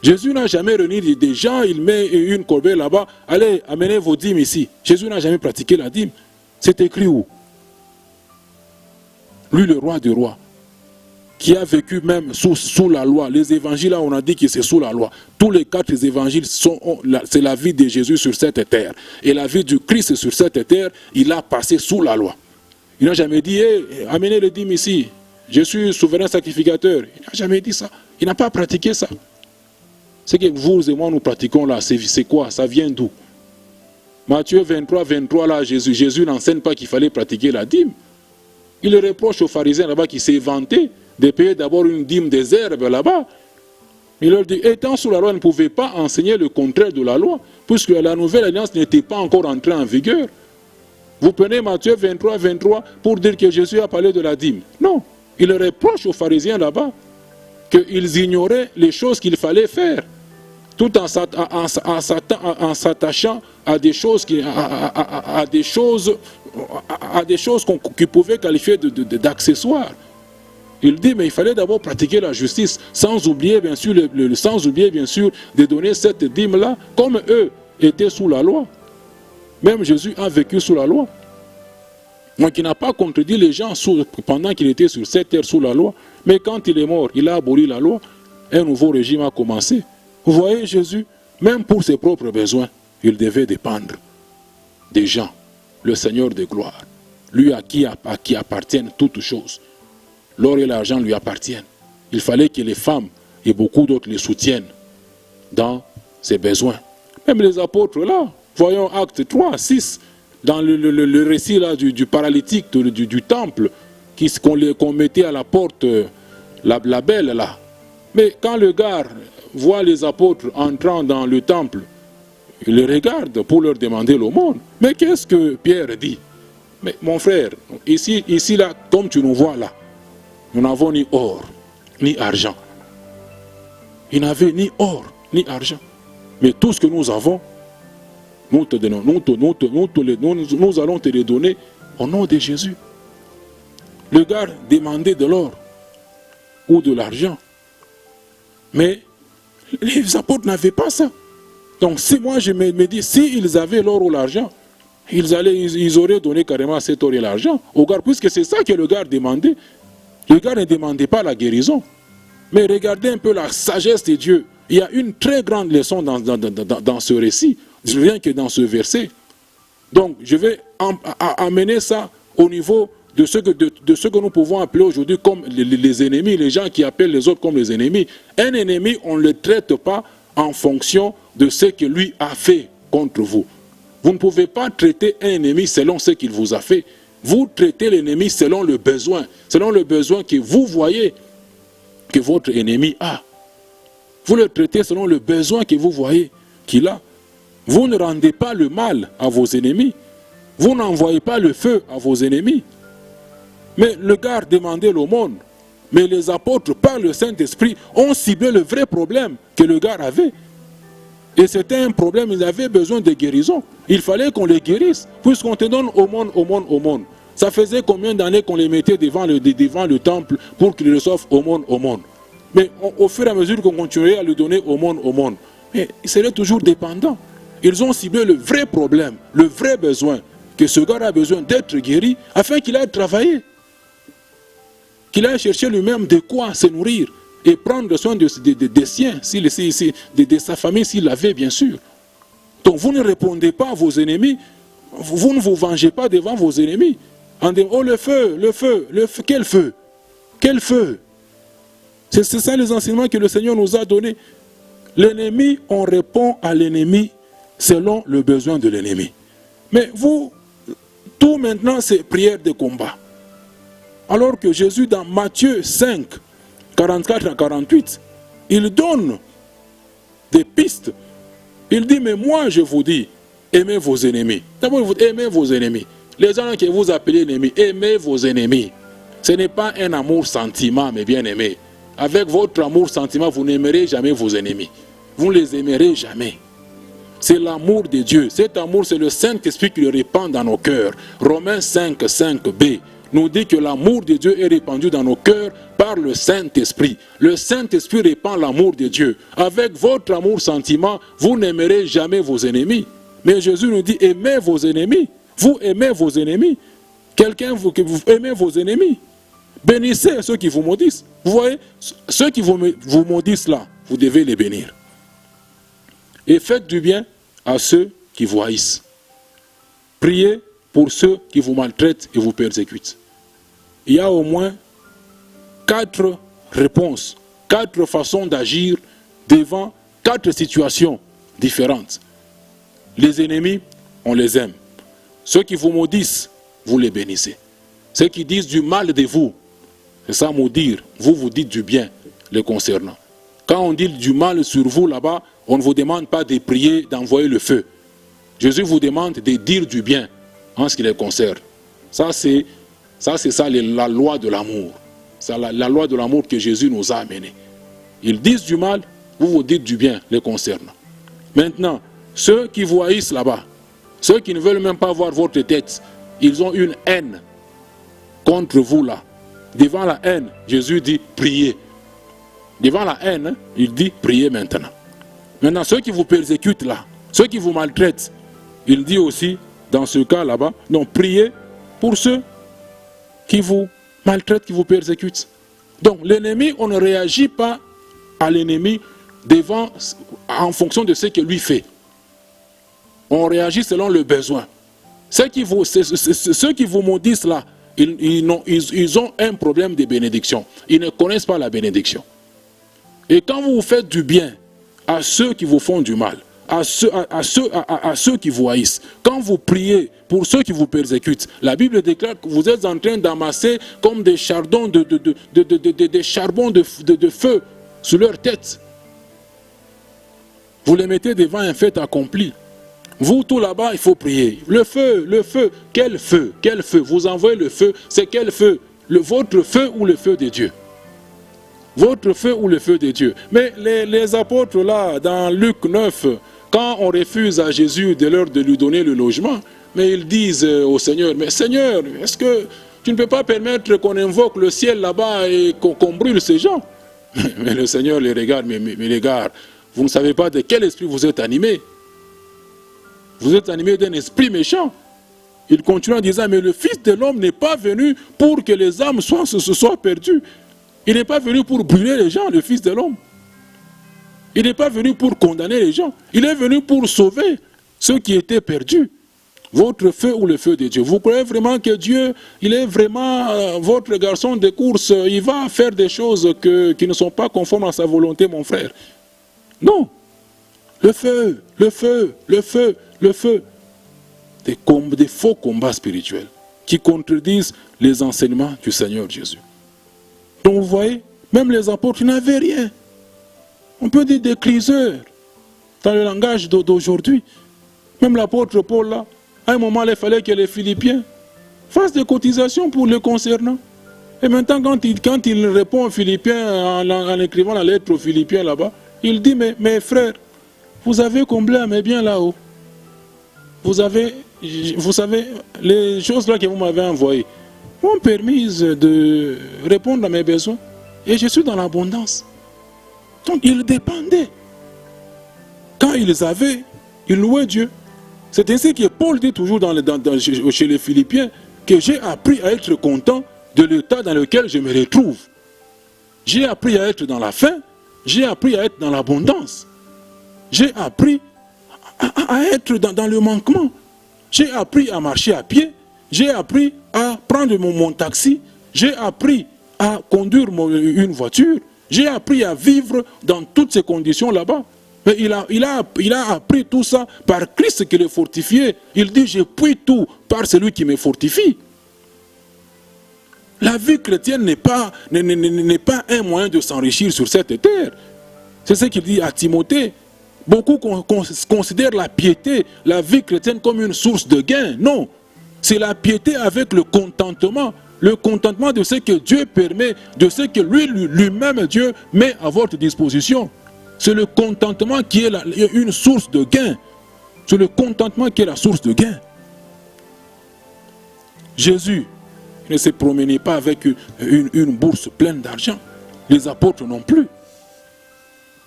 Jésus n'a jamais réuni des gens, il met une corbeille là-bas, allez, amenez vos dîmes ici. Jésus n'a jamais pratiqué la dîme. C'est écrit où? Lui, le roi des rois, qui a vécu même sous la loi. Les évangiles, là, on a dit que c'est sous la loi. Tous les 4 évangiles, c'est la vie de Jésus sur cette terre. Et la vie du Christ sur cette terre, il a passé sous la loi. Il n'a jamais dit, hey, amenez les dîmes ici, je suis souverain sacrificateur. Il n'a jamais dit ça. Il n'a pas pratiqué ça. Ce que vous et moi nous pratiquons là, c'est quoi? Ça vient d'où? Matthieu 23, 23, là, Jésus n'enseigne pas qu'il fallait pratiquer la dîme. Il reproche aux pharisiens là-bas qui s'est vanté de payer d'abord une dîme des herbes là-bas. Il leur dit, étant sous la loi, ne pouvait pas enseigner le contraire de la loi, puisque la nouvelle alliance n'était pas encore entrée en vigueur. Vous prenez Matthieu 23, 23 pour dire que Jésus a parlé de la dîme. Non, il reproche aux pharisiens là-bas qu'ils ignoraient les choses qu'il fallait faire, tout en s'attachant à des choses qu'ils pouvaient qualifier d'accessoires. Il dit, mais il fallait d'abord pratiquer la justice, sans oublier bien sûr, de donner cette dîme-là, comme eux étaient sous la loi. Même Jésus a vécu sous la loi. Donc il n'a pas contredit les gens pendant qu'il était sur cette terre sous la loi. Mais quand il est mort, il a aboli la loi. Un nouveau régime a commencé. Vous voyez Jésus, même pour ses propres besoins, il devait dépendre des gens. Le Seigneur de gloire. Lui à qui appartiennent toutes choses. L'or et l'argent lui appartiennent. Il fallait que les femmes et beaucoup d'autres les soutiennent dans ses besoins. Même les apôtres là. Voyons Acte 3, 6, dans le récit là, du paralytique du temple, qu'on mettait à la porte, la belle là. Mais quand le gars voit les apôtres entrant dans le temple, il les regarde pour leur demander l'aumône. Mais qu'est-ce que Pierre dit? Mais mon frère, ici là, comme tu nous vois là, nous n'avons ni or, ni argent. Il n'avait ni or, ni argent. Mais tout ce que nous avons, nous allons te les donner au nom de Jésus. Le gars demandait de l'or ou de l'argent. Mais les apôtres n'avaient pas ça. Donc si moi je me dis, s'ils avaient l'or ou l'argent, ils auraient donné carrément cet or et l'argent au gars, puisque c'est ça que le gars demandait. Le gars ne demandait pas la guérison. Mais regardez un peu la sagesse de Dieu. Il y a une très grande leçon dans ce récit, rien que dans ce verset. Donc je vais amener ça au niveau de ce que nous pouvons appeler aujourd'hui comme les ennemis, les gens qui appellent les autres comme les ennemis. Un ennemi, on ne le traite pas en fonction de ce que lui a fait contre vous. Vous ne pouvez pas traiter un ennemi selon ce qu'il vous a fait. Vous traitez l'ennemi selon le besoin que vous voyez que votre ennemi a. Vous le traitez selon le besoin que vous voyez qu'il a. Vous ne rendez pas le mal à vos ennemis. Vous n'envoyez pas le feu à vos ennemis. Mais le gars demandait l'aumône. Mais les apôtres, par le Saint-Esprit, ont ciblé le vrai problème que le gars avait. Et c'était un problème, il avait besoin de guérison. Il fallait qu'on les guérisse, puisqu'on te donne aumône. Ça faisait combien d'années qu'on les mettait devant le temple pour qu'ils reçoivent aumône. Mais au fur et à mesure qu'on continuait à lui donner aumône, mais il serait toujours dépendant. Ils ont ciblé le vrai problème, le vrai besoin, que ce gars a besoin d'être guéri afin qu'il aille travailler. Qu'il aille chercher lui-même de quoi se nourrir et prendre soin des siens, de sa famille s'il l'avait bien sûr. Donc vous ne répondez pas à vos ennemis, vous ne vous vengez pas devant vos ennemis. En disant, oh le feu, quel feu? Quel feu? C'est ça les enseignements que le Seigneur nous a donnés. L'ennemi, on répond à l'ennemi selon le besoin de l'ennemi. Mais vous, tout maintenant c'est prière de combat. Alors que Jésus dans Matthieu 5, 44 à 48, il donne des pistes. Il dit, mais moi je vous dis, aimez vos ennemis. D'abord, vous aimez vos ennemis. Les gens que vous appelez ennemis, aimez vos ennemis. Ce n'est pas un amour-sentiment, mes bien-aimés. Avec votre amour-sentiment, vous n'aimerez jamais vos ennemis. Vous ne les aimerez jamais. C'est l'amour de Dieu. Cet amour, c'est le Saint-Esprit qui le répand dans nos cœurs. Romains 5, 5b nous dit que l'amour de Dieu est répandu dans nos cœurs par le Saint-Esprit. Le Saint-Esprit répand l'amour de Dieu. Avec votre amour-sentiment, vous n'aimerez jamais vos ennemis. Mais Jésus nous dit, aimez vos ennemis. Vous aimez vos ennemis. Quelqu'un vous aimez vos ennemis. Bénissez ceux qui vous maudissent. Vous voyez, ceux qui vous maudissent là, vous devez les bénir. Et faites du bien à ceux qui vous haïssent. Priez pour ceux qui vous maltraitent et vous persécutent. Il y a au moins 4 réponses, 4 façons d'agir devant 4 situations différentes. Les ennemis, on les aime. Ceux qui vous maudissent, vous les bénissez. Ceux qui disent du mal de vous, c'est ça maudire, vous dites du bien les concernant. Quand on dit du mal sur vous là-bas, on ne vous demande pas de prier, d'envoyer le feu. Jésus vous demande de dire du bien en ce qui les concerne. Ça c'est la loi de l'amour. C'est la loi de l'amour que Jésus nous a amenée. Ils disent du mal, vous dites du bien les concernant. Maintenant, ceux qui vous haïssent là-bas, ceux qui ne veulent même pas voir votre tête, ils ont une haine contre vous là. Devant la haine, Jésus dit priez. Devant la haine, il dit priez maintenant. Maintenant, ceux qui vous persécutent là, ceux qui vous maltraitent, il dit aussi, dans ce cas là-bas, non, priez pour ceux qui vous maltraitent, qui vous persécutent. Donc l'ennemi, on ne réagit pas à l'ennemi en fonction de ce que lui fait. On réagit selon le besoin. Ceux qui vous maudissent là, ils ont un problème de bénédiction. Ils ne connaissent pas la bénédiction. Et quand vous faites du bien à ceux qui vous font du mal, à ceux qui vous haïssent, quand vous priez pour ceux qui vous persécutent, la Bible déclare que vous êtes en train d'amasser comme des charbons de feu sur leur tête. Vous les mettez devant un fait accompli. Vous, tout là-bas, il faut prier. Le feu, quel feu? Quel feu? Vous envoyez le feu, c'est quel feu? Votre feu ou le feu de Dieu? Votre feu ou le feu de Dieu? Mais les apôtres là, dans Luc 9, quand on refuse à Jésus de lui donner le logement, mais ils disent au Seigneur, mais Seigneur, est-ce que tu ne peux pas permettre qu'on invoque le ciel là-bas et qu'on brûle ces gens? Mais le Seigneur les regarde, mais les gars, vous ne savez pas de quel esprit vous êtes animés. Vous êtes animés d'un esprit méchant. Il continue en disant, mais le Fils de l'homme n'est pas venu pour que les âmes se soient perdues. Il n'est pas venu pour brûler les gens, le Fils de l'homme. Il n'est pas venu pour condamner les gens. Il est venu pour sauver ceux qui étaient perdus. Votre feu ou le feu de Dieu. Vous croyez vraiment que Dieu, il est vraiment votre garçon de course, il va faire des choses qui ne sont pas conformes à sa volonté, mon frère? Non. Le feu, le feu, le feu, le feu. Des faux combats spirituels qui contredisent les enseignements du Seigneur Jésus. Donc vous voyez, même les apôtres n'avaient rien. On peut dire des criseurs dans le langage d'aujourd'hui. Même l'apôtre Paul, là, à un moment, il fallait que les Philippiens fassent des cotisations pour le concernant. Et maintenant, quand il répond aux Philippiens en écrivant la lettre aux Philippiens là-bas, il dit, mais mes frères, vous avez comblé à mes biens là-haut. Vous savez, les choses là que vous m'avez envoyées m'ont permis de répondre à mes besoins. Et je suis dans l'abondance. Donc, ils dépendaient. Quand ils avaient, ils louaient Dieu. C'est ainsi que Paul dit toujours chez les Philippiens que j'ai appris à être content de l'état dans lequel je me retrouve. J'ai appris à être dans la faim, j'ai appris à être dans l'abondance. J'ai appris à être dans le manquement. J'ai appris à marcher à pied, j'ai appris à prendre mon taxi, j'ai appris à conduire une voiture, j'ai appris à vivre dans toutes ces conditions là-bas. Mais il a appris tout ça par Christ qui le fortifiait. Il dit, je puis tout par celui qui me fortifie. La vie chrétienne n'est pas un moyen de s'enrichir sur cette terre. C'est ce qu'il dit à Timothée. Beaucoup considèrent la piété, la vie chrétienne comme une source de gain. Non, c'est la piété avec le contentement. Le contentement de ce que Dieu permet, de ce que lui-même Dieu met à votre disposition. C'est le contentement qui est une source de gain. C'est le contentement qui est la source de gain. Jésus ne se promenait pas avec une bourse pleine d'argent. Les apôtres non plus.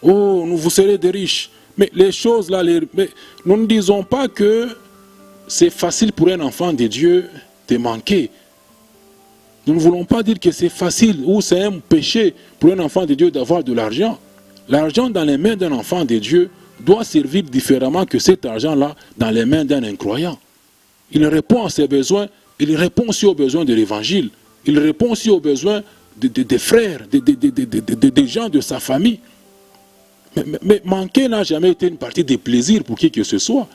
Oh, vous serez des riches. Mais les choses là, nous ne disons pas que c'est facile pour un enfant de Dieu de manquer. Nous ne voulons pas dire que c'est facile ou c'est un péché pour un enfant de Dieu d'avoir de l'argent. L'argent dans les mains d'un enfant de Dieu doit servir différemment que cet argent-là dans les mains d'un incroyant. Il répond à ses besoins, il répond aussi aux besoins de l'évangile, il répond aussi aux besoins des frères, des gens de sa famille. Mais manquer n'a jamais été une partie des plaisirs pour qui que ce soit.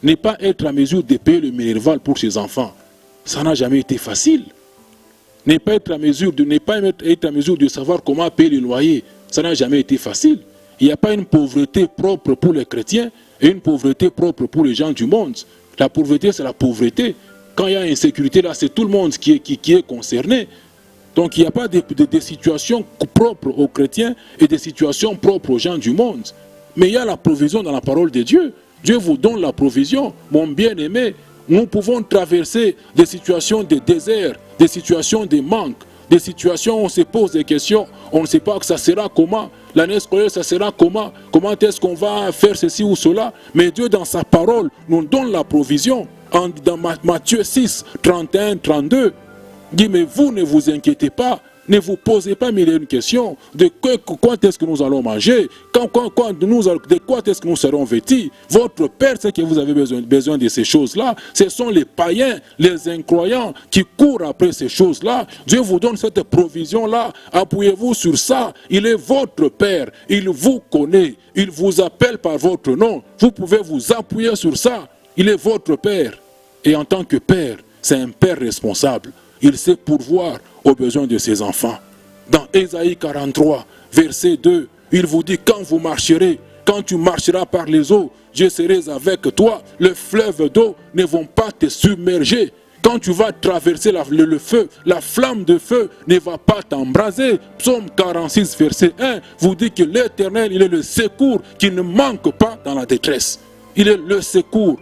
Ne pas être à mesure de payer le minerval pour ses enfants, ça n'a jamais été facile. Ne pas être à mesure de savoir comment payer le loyer, ça n'a jamais été facile. Il n'y a pas une pauvreté propre pour les chrétiens et une pauvreté propre pour les gens du monde. La pauvreté, c'est la pauvreté. Quand il y a insécurité, là, c'est tout le monde qui est concerné. Donc, il n'y a pas de situations propres aux chrétiens et des situations propres aux gens du monde. Mais il y a la provision dans la parole de Dieu. Dieu vous donne la provision, mon bien-aimé. Nous pouvons traverser des situations de désert, des situations de manque, des situations où on se pose des questions, on ne sait pas que ça sera comment, l'année scolaire ça sera comment est-ce qu'on va faire ceci ou cela. Mais Dieu dans sa parole nous donne la provision. Dans Matthieu 6, 31, 32, dit mais vous ne vous inquiétez pas, ne vous posez pas mille et une questions de quoi est-ce que nous allons manger, de quoi est-ce que nous serons vêtus. Votre Père sait que vous avez besoin de ces choses-là. Ce sont les païens, les incroyants qui courent après ces choses-là. Dieu vous donne cette provision-là. Appuyez-vous sur ça. Il est votre Père. Il vous connaît. Il vous appelle par votre nom. Vous pouvez vous appuyer sur ça. Il est votre Père. Et en tant que Père, c'est un Père responsable. Il sait pourvoir aux besoins de ses enfants. Dans Ésaïe 43, verset 2, il vous dit, quand vous marcherez, quand tu marcheras par les eaux, je serai avec toi. Les fleuves d'eau ne vont pas te submerger. Quand tu vas traverser le feu, la flamme de feu ne va pas t'embraser. Psaume 46, verset 1, vous dit que l'Éternel, il est le secours qui ne manque pas dans la détresse. Il est le secours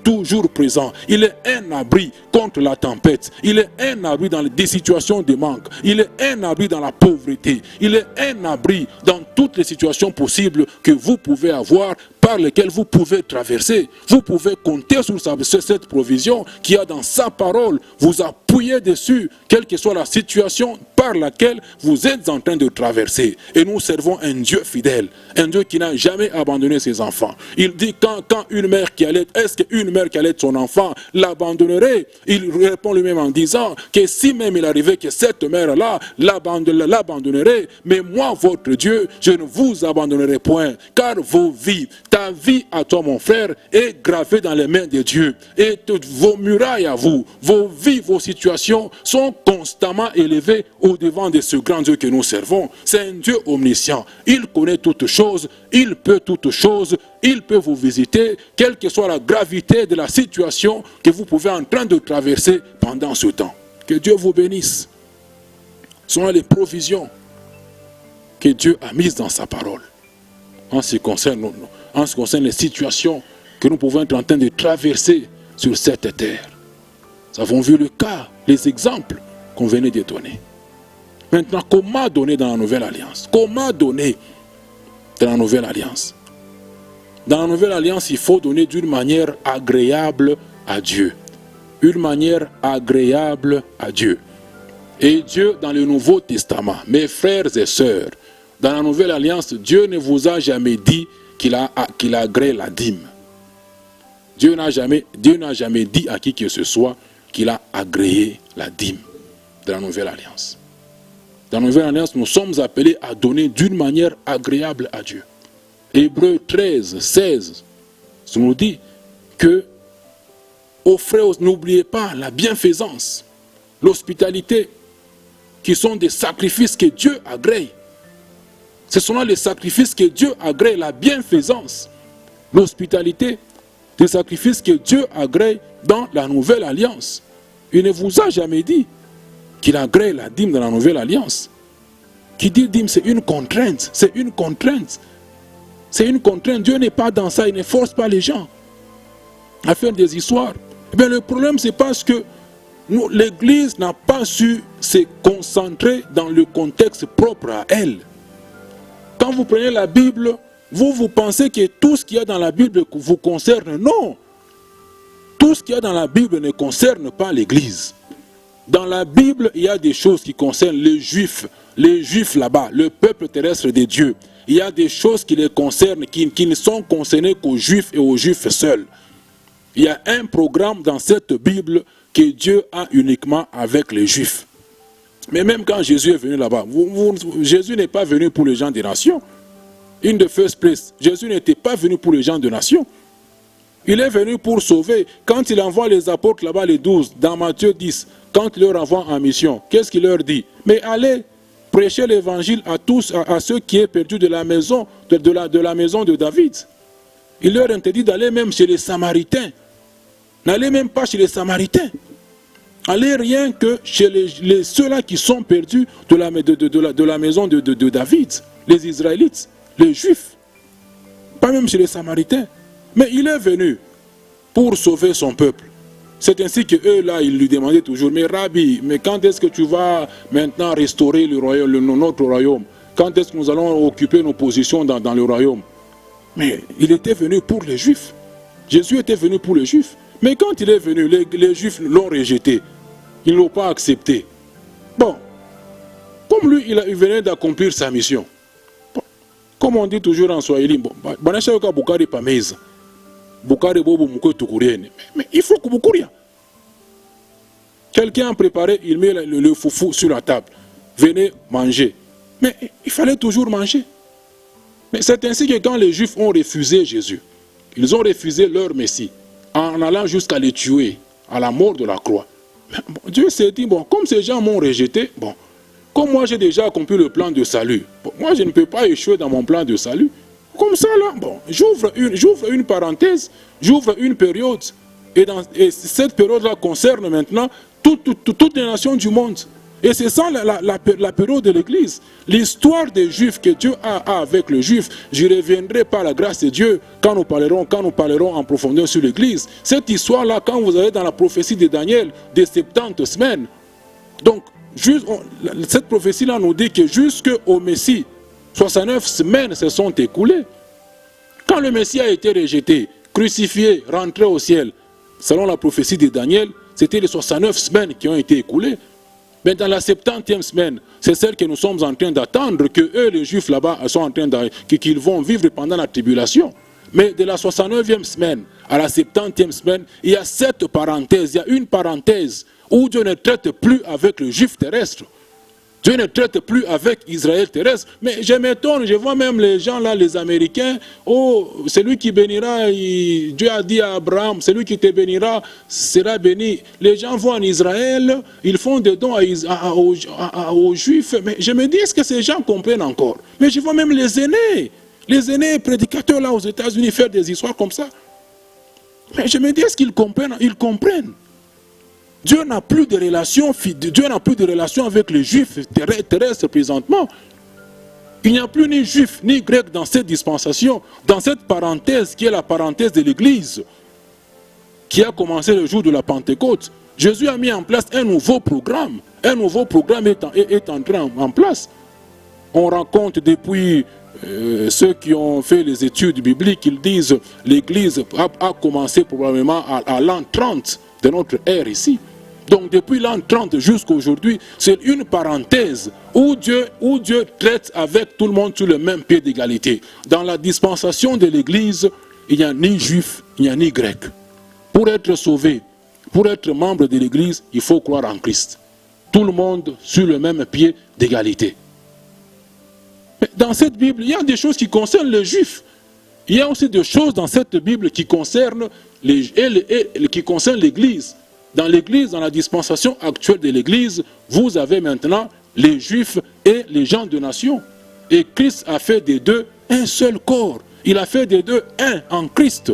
toujours présent. Il est un abri contre la tempête. Il est un abri dans des situations de manque. Il est un abri dans la pauvreté. Il est un abri dans toutes les situations possibles que vous pouvez avoir par lesquels vous pouvez traverser. Vous pouvez compter sur cette provision qui a dans sa parole. Vous appuyez dessus, quelle que soit la situation par laquelle vous êtes en train de traverser. Et nous servons un Dieu fidèle, un Dieu qui n'a jamais abandonné ses enfants. Il dit quand une mère qui allait, est-ce qu'une mère qui allait son enfant l'abandonnerait? Il répond lui-même en disant que si même il arrivait que cette mère-là l'abandonnerait, mais moi, votre Dieu, je ne vous abandonnerai point, car vos vies, ta vie à toi mon frère, est gravée dans les mains de Dieu. Et toutes vos murailles à vous, vos vies, vos situations sont constamment élevées au-devant de ce grand Dieu que nous servons. C'est un Dieu omniscient. Il connaît toutes choses, il peut toutes choses, il peut vous visiter, quelle que soit la gravité de la situation que vous pouvez en train de traverser pendant ce temps. Que Dieu vous bénisse. Ce sont les provisions que Dieu a mises dans sa parole. En ce qui concerne les situations que nous pouvons être en train de traverser sur cette terre. Nous avons vu le cas, les exemples qu'on venait de donner. Maintenant, comment donner dans la nouvelle alliance? Comment donner dans la nouvelle alliance? Dans la nouvelle alliance, il faut donner d'une manière agréable à Dieu. Une manière agréable à Dieu. Et Dieu, dans le Nouveau Testament, mes frères et sœurs, dans la nouvelle alliance, Dieu ne vous a jamais dit qu'il agrée la dîme. Dieu n'a jamais dit à qui que ce soit qu'il a agréé la dîme de la nouvelle alliance. Dans la nouvelle alliance, nous sommes appelés à donner d'une manière agréable à Dieu. Hébreux 13, 16, ça nous dit que offrez, n'oubliez pas la bienfaisance, l'hospitalité, qui sont des sacrifices que Dieu agrée. Ce sont là les sacrifices que Dieu agrée, la bienfaisance, l'hospitalité, des sacrifices que Dieu agrée dans la nouvelle alliance. Il ne vous a jamais dit qu'il agrée la dîme dans la nouvelle alliance. Qui dit dîme, c'est une contrainte, c'est une contrainte. C'est une contrainte, Dieu n'est pas dans ça, il ne force pas les gens à faire des histoires. Eh bien, le problème, c'est parce que l'Église n'a pas su se concentrer dans le contexte propre à elle. Quand vous prenez la Bible, vous pensez que tout ce qu'il y a dans la Bible vous concerne. Non! Tout ce qu'il y a dans la Bible ne concerne pas l'Église. Dans la Bible, il y a des choses qui concernent les Juifs là-bas, le peuple terrestre de Dieu. Il y a des choses qui les concernent, qui ne sont concernées qu'aux Juifs et aux Juifs seuls. Il y a un programme dans cette Bible que Dieu a uniquement avec les Juifs. Mais même quand Jésus est venu là-bas, Jésus n'est pas venu pour les gens des nations. In the first place, Jésus n'était pas venu pour les gens des nations. Il est venu pour sauver. Quand il envoie les apôtres là-bas, les 12, dans Matthieu 10, quand il leur envoie en mission, qu'est-ce qu'il leur dit? Mais allez prêcher l'évangile à tous, à ceux qui sont perdus de la maison de David. Il leur interdit d'aller même chez les Samaritains. N'allez même pas chez les Samaritains. Allez rien que chez ceux-là qui sont perdus de la maison de David, les Israélites, les Juifs. Pas même chez les Samaritains. Mais il est venu pour sauver son peuple. C'est ainsi que eux là, ils lui demandaient toujours, mais Rabbi, mais quand est-ce que tu vas maintenant restaurer le royaume, notre royaume? Quand est-ce que nous allons occuper nos positions dans le royaume? Mais il était venu pour les Juifs. Jésus était venu pour les Juifs. Mais quand il est venu, les Juifs l'ont rejeté. Ils ne l'ont pas accepté. Bon, comme lui, il venait d'accomplir sa mission. Bon, comme on dit toujours en Swahili, mais il faut que vous couriez. Quelqu'un a préparé, il met le foufou sur la table. Venez manger. Mais il fallait toujours manger. Mais c'est ainsi que quand les Juifs ont refusé Jésus, ils ont refusé leur Messie, en allant jusqu'à les tuer, à la mort de la croix. Bon, Dieu s'est dit, bon, comme ces gens m'ont rejeté, bon, comme moi j'ai déjà accompli le plan de salut, bon, moi je ne peux pas échouer dans mon plan de salut. Comme ça là, bon, j'ouvre une parenthèse, j'ouvre une période, et cette période-là concerne maintenant toutes les nations du monde. Et c'est ça la période de l'Église. L'histoire des Juifs que Dieu a avec les Juifs, j'y reviendrai par la grâce de Dieu quand nous parlerons en profondeur sur l'Église. Cette histoire-là, quand vous allez dans la prophétie de Daniel, des 70 semaines, donc cette prophétie-là nous dit que jusqu'au Messie, 69 semaines se sont écoulées. Quand le Messie a été rejeté, crucifié, rentré au ciel, selon la prophétie de Daniel, c'était les 69 semaines qui ont été écoulées. Mais dans la 70e semaine, c'est celle que nous sommes en train d'attendre, que eux, les Juifs là-bas, sont en train qu'ils vont vivre pendant la tribulation. Mais de la 69e semaine à la 70e semaine, il y a cette parenthèse, il y a une parenthèse où Dieu ne traite plus avec le Juif terrestre. Dieu ne traite plus avec Israël terrestre. Mais je m'étonne, je vois même les gens là, les Américains, oh, celui qui bénira, Dieu a dit à Abraham, celui qui te bénira sera béni. Les gens vont en Israël, ils font des dons aux Juifs. Mais je me dis, est-ce que ces gens comprennent encore? Mais je vois même les aînés prédicateurs là aux États-Unis faire des histoires comme ça. Mais je me dis, est-ce qu'ils comprennent? Ils comprennent. Dieu n'a plus de relation, avec les Juifs terrestres présentement. Il n'y a plus ni Juif ni Grec dans cette dispensation, dans cette parenthèse qui est la parenthèse de l'Église, qui a commencé le jour de la Pentecôte. Jésus a mis en place un nouveau programme. Un nouveau programme est entré en place. On raconte depuis ceux qui ont fait les études bibliques, ils disent que l'Église a commencé probablement à l'an 30 de notre ère ici. Donc depuis l'an 30 jusqu'à aujourd'hui, c'est une parenthèse où Dieu traite avec tout le monde sur le même pied d'égalité. Dans la dispensation de l'Église, il n'y a ni juif, il n'y a ni grec. Pour être sauvé, pour être membre de l'Église, il faut croire en Christ. Tout le monde sur le même pied d'égalité. Mais dans cette Bible, il y a des choses qui concernent les juifs. Il y a aussi des choses dans cette Bible qui concernent l'Église. Dans l'Église, dans la dispensation actuelle de l'Église, vous avez maintenant les Juifs et les gens de nation. Et Christ a fait des deux un seul corps. Il a fait des deux un en Christ.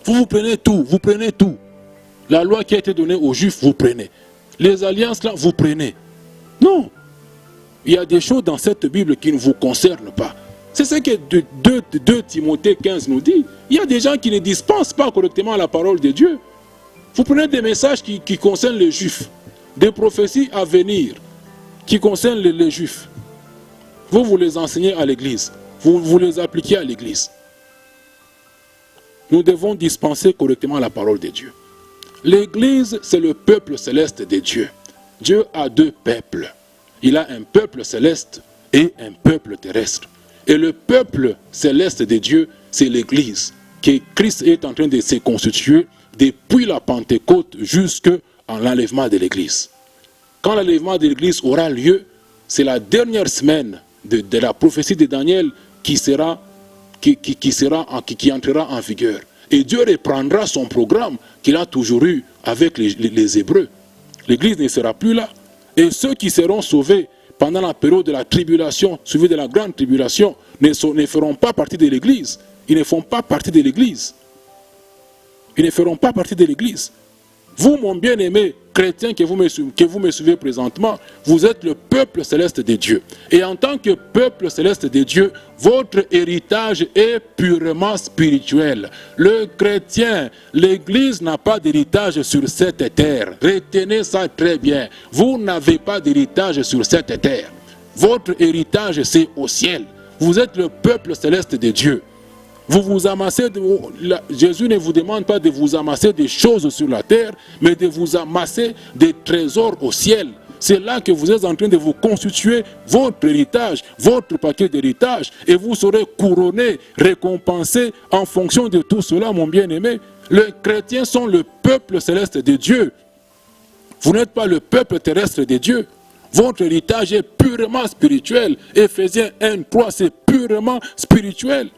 Vous prenez tout, vous prenez tout. La loi qui a été donnée aux Juifs, vous prenez. Les alliances là, vous prenez. Non. Il y a des choses dans cette Bible qui ne vous concernent pas. C'est ce que 2 Timothée 15 nous dit. Il y a des gens qui ne dispensent pas correctement la parole de Dieu. Vous prenez des messages qui concernent les Juifs, des prophéties à venir qui concernent les Juifs. Vous les enseignez à l'Église, vous les appliquez à l'Église. Nous devons dispenser correctement la parole de Dieu. L'Église, c'est le peuple céleste de Dieu. Dieu a 2 peuples. Il a un peuple céleste et un peuple terrestre. Et le peuple céleste de Dieu, c'est l'Église, que Christ est en train de se constituer depuis la Pentecôte jusqu'à l'enlèvement de l'Église. Quand l'enlèvement de l'Église aura lieu, c'est la dernière semaine de la prophétie de Daniel qui entrera en vigueur. Et Dieu reprendra son programme qu'il a toujours eu avec les Hébreux. L'Église ne sera plus là. Et ceux qui seront sauvés pendant la période de la tribulation, suivie de la grande tribulation, ne feront pas partie de l'Église. Ils ne font pas partie de l'Église. Ils ne feront pas partie de l'Église. Vous, mon bien-aimé chrétien que vous me suivez présentement, vous êtes le peuple céleste de Dieu. Et en tant que peuple céleste de Dieu, votre héritage est purement spirituel. Le chrétien, l'Église n'a pas d'héritage sur cette terre. Retenez ça très bien. Vous n'avez pas d'héritage sur cette terre. Votre héritage, c'est au ciel. Vous êtes le peuple céleste de Dieu. Vous vous amassez, Jésus ne vous demande pas de vous amasser des choses sur la terre, mais de vous amasser des trésors au ciel. C'est là que vous êtes en train de vous constituer votre héritage, votre paquet d'héritage, et vous serez couronné, récompensé en fonction de tout cela, mon bien-aimé. Les chrétiens sont le peuple céleste de Dieu. Vous n'êtes pas le peuple terrestre de Dieu. Votre héritage est purement spirituel. Éphésiens 1:3, c'est purement spirituel.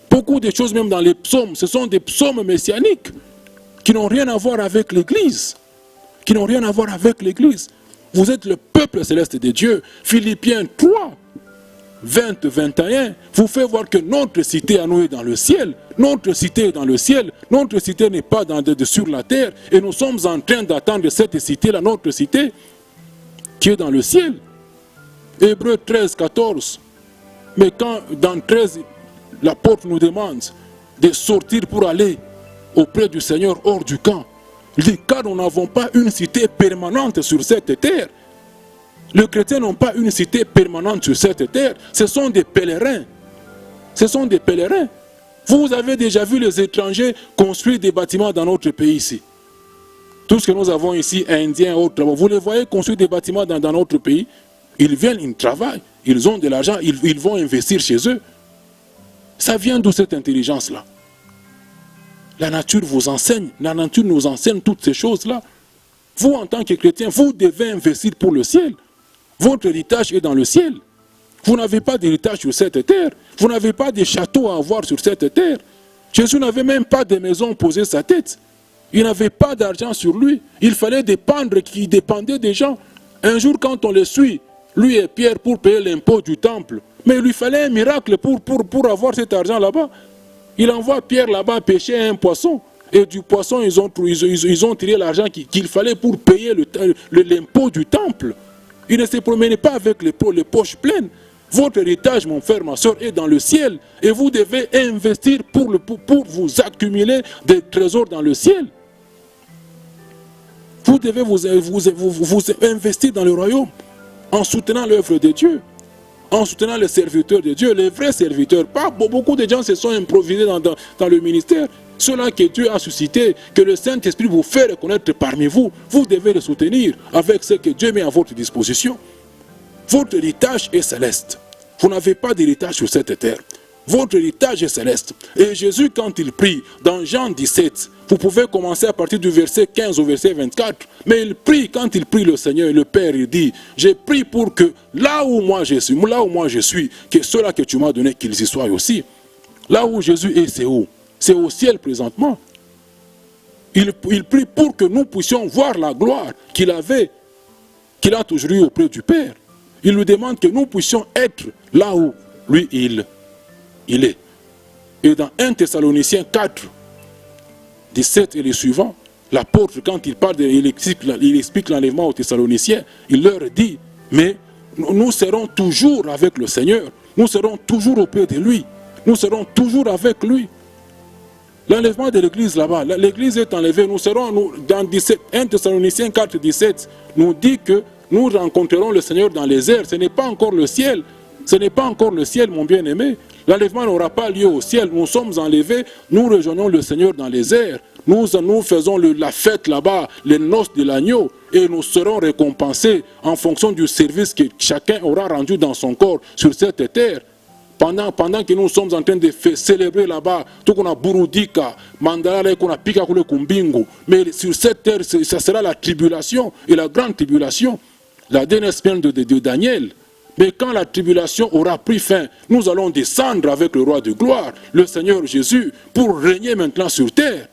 Beaucoup de choses, même dans les psaumes, ce sont des psaumes messianiques qui n'ont rien à voir avec l'Église. Qui n'ont rien à voir avec l'Église. Vous êtes le peuple céleste de Dieu. Philippiens 3, 20-21, vous fait voir que notre cité à nous est dans le ciel. Notre cité est dans le ciel. Notre cité n'est pas sur la terre. Et nous sommes en train d'attendre cette cité-là, notre cité, qui est dans le ciel. Hébreux 13, 14. Mais quand dans 13, l'apôtre nous demande de sortir pour aller auprès du Seigneur hors du camp. Il dit, car nous n'avons pas une cité permanente sur cette terre. Les chrétiens n'ont pas une cité permanente sur cette terre. Ce sont des pèlerins. Ce sont des pèlerins. Vous avez déjà vu les étrangers construire des bâtiments dans notre pays ici. Tout ce que nous avons ici, Indiens, autres, vous les voyez construire des bâtiments dans notre pays. Ils viennent, ils travaillent, ils ont de l'argent, ils vont investir chez eux. Ça vient d'où cette intelligence-là? La nature vous enseigne, la nature nous enseigne toutes ces choses-là. Vous, en tant que chrétien, vous devez investir pour le ciel. Votre héritage est dans le ciel. Vous n'avez pas d'héritage sur cette terre. Vous n'avez pas de château à avoir sur cette terre. Jésus n'avait même pas de maison posée sa tête. Il n'avait pas d'argent sur lui. Il fallait dépendre, qui dépendait des gens. Un jour, quand on le suit, lui et Pierre pour payer l'impôt du temple, mais il lui fallait un miracle pour avoir cet argent là-bas. Il envoie Pierre là-bas pêcher un poisson. Et du poisson, ils ont tiré l'argent qu'il fallait pour payer l'impôt du temple. Il ne se promenait pas avec les poches pleines. Votre héritage, mon frère, ma soeur, est dans le ciel. Et vous devez investir pour vous accumuler des trésors dans le ciel. Vous devez vous investir dans le royaume en soutenant l'œuvre de Dieu, en soutenant les serviteurs de Dieu, les vrais serviteurs. Pas beaucoup de gens se sont improvisés dans le ministère. Ceux-là que Dieu a suscité, que le Saint-Esprit vous fait reconnaître parmi vous, vous devez les soutenir avec ce que Dieu met à votre disposition. Votre héritage est céleste. Vous n'avez pas d'héritage sur cette terre. Votre héritage est céleste. Et Jésus, quand il prie, dans Jean 17, vous pouvez commencer à partir du verset 15 au verset 24, mais il prie, quand il prie le Seigneur, le Père, il dit, j'ai prie pour que là où moi je suis, que ceux-là que tu m'as donné, qu'ils y soient aussi. Là où Jésus est, c'est où? C'est au ciel présentement. Il prie pour que nous puissions voir la gloire qu'il a toujours eu auprès du Père. Il nous demande que nous puissions être là où lui, il est. Et dans 1 Thessaloniciens 4, 17 et les suivants, l'apôtre, quand il parle, il explique l'enlèvement aux Thessaloniciens, il leur dit, mais nous serons toujours avec le Seigneur, nous serons toujours auprès de lui, nous serons toujours avec lui. L'enlèvement de l'église là-bas, l'église est enlevée, dans 1 Thessaloniciens 4, 17, nous dit que nous rencontrerons le Seigneur dans les airs. Ce n'est pas encore le ciel. Ce n'est pas encore le ciel, mon bien-aimé. L'enlèvement n'aura pas lieu au ciel. Nous sommes enlevés, nous rejoignons le Seigneur dans les airs. Nous faisons la fête là-bas, les noces de l'agneau, et nous serons récompensés en fonction du service que chacun aura rendu dans son corps sur cette terre. Pendant que nous sommes en train de célébrer là-bas, tout qu'on a Burudika, Mandala, qu'on a Pikakule Kumbingu, mais sur cette terre, ça sera la tribulation et la grande tribulation, la dernière semaine de Daniel. Mais quand la tribulation aura pris fin, nous allons descendre avec le roi de gloire, le Seigneur Jésus, pour régner maintenant sur terre.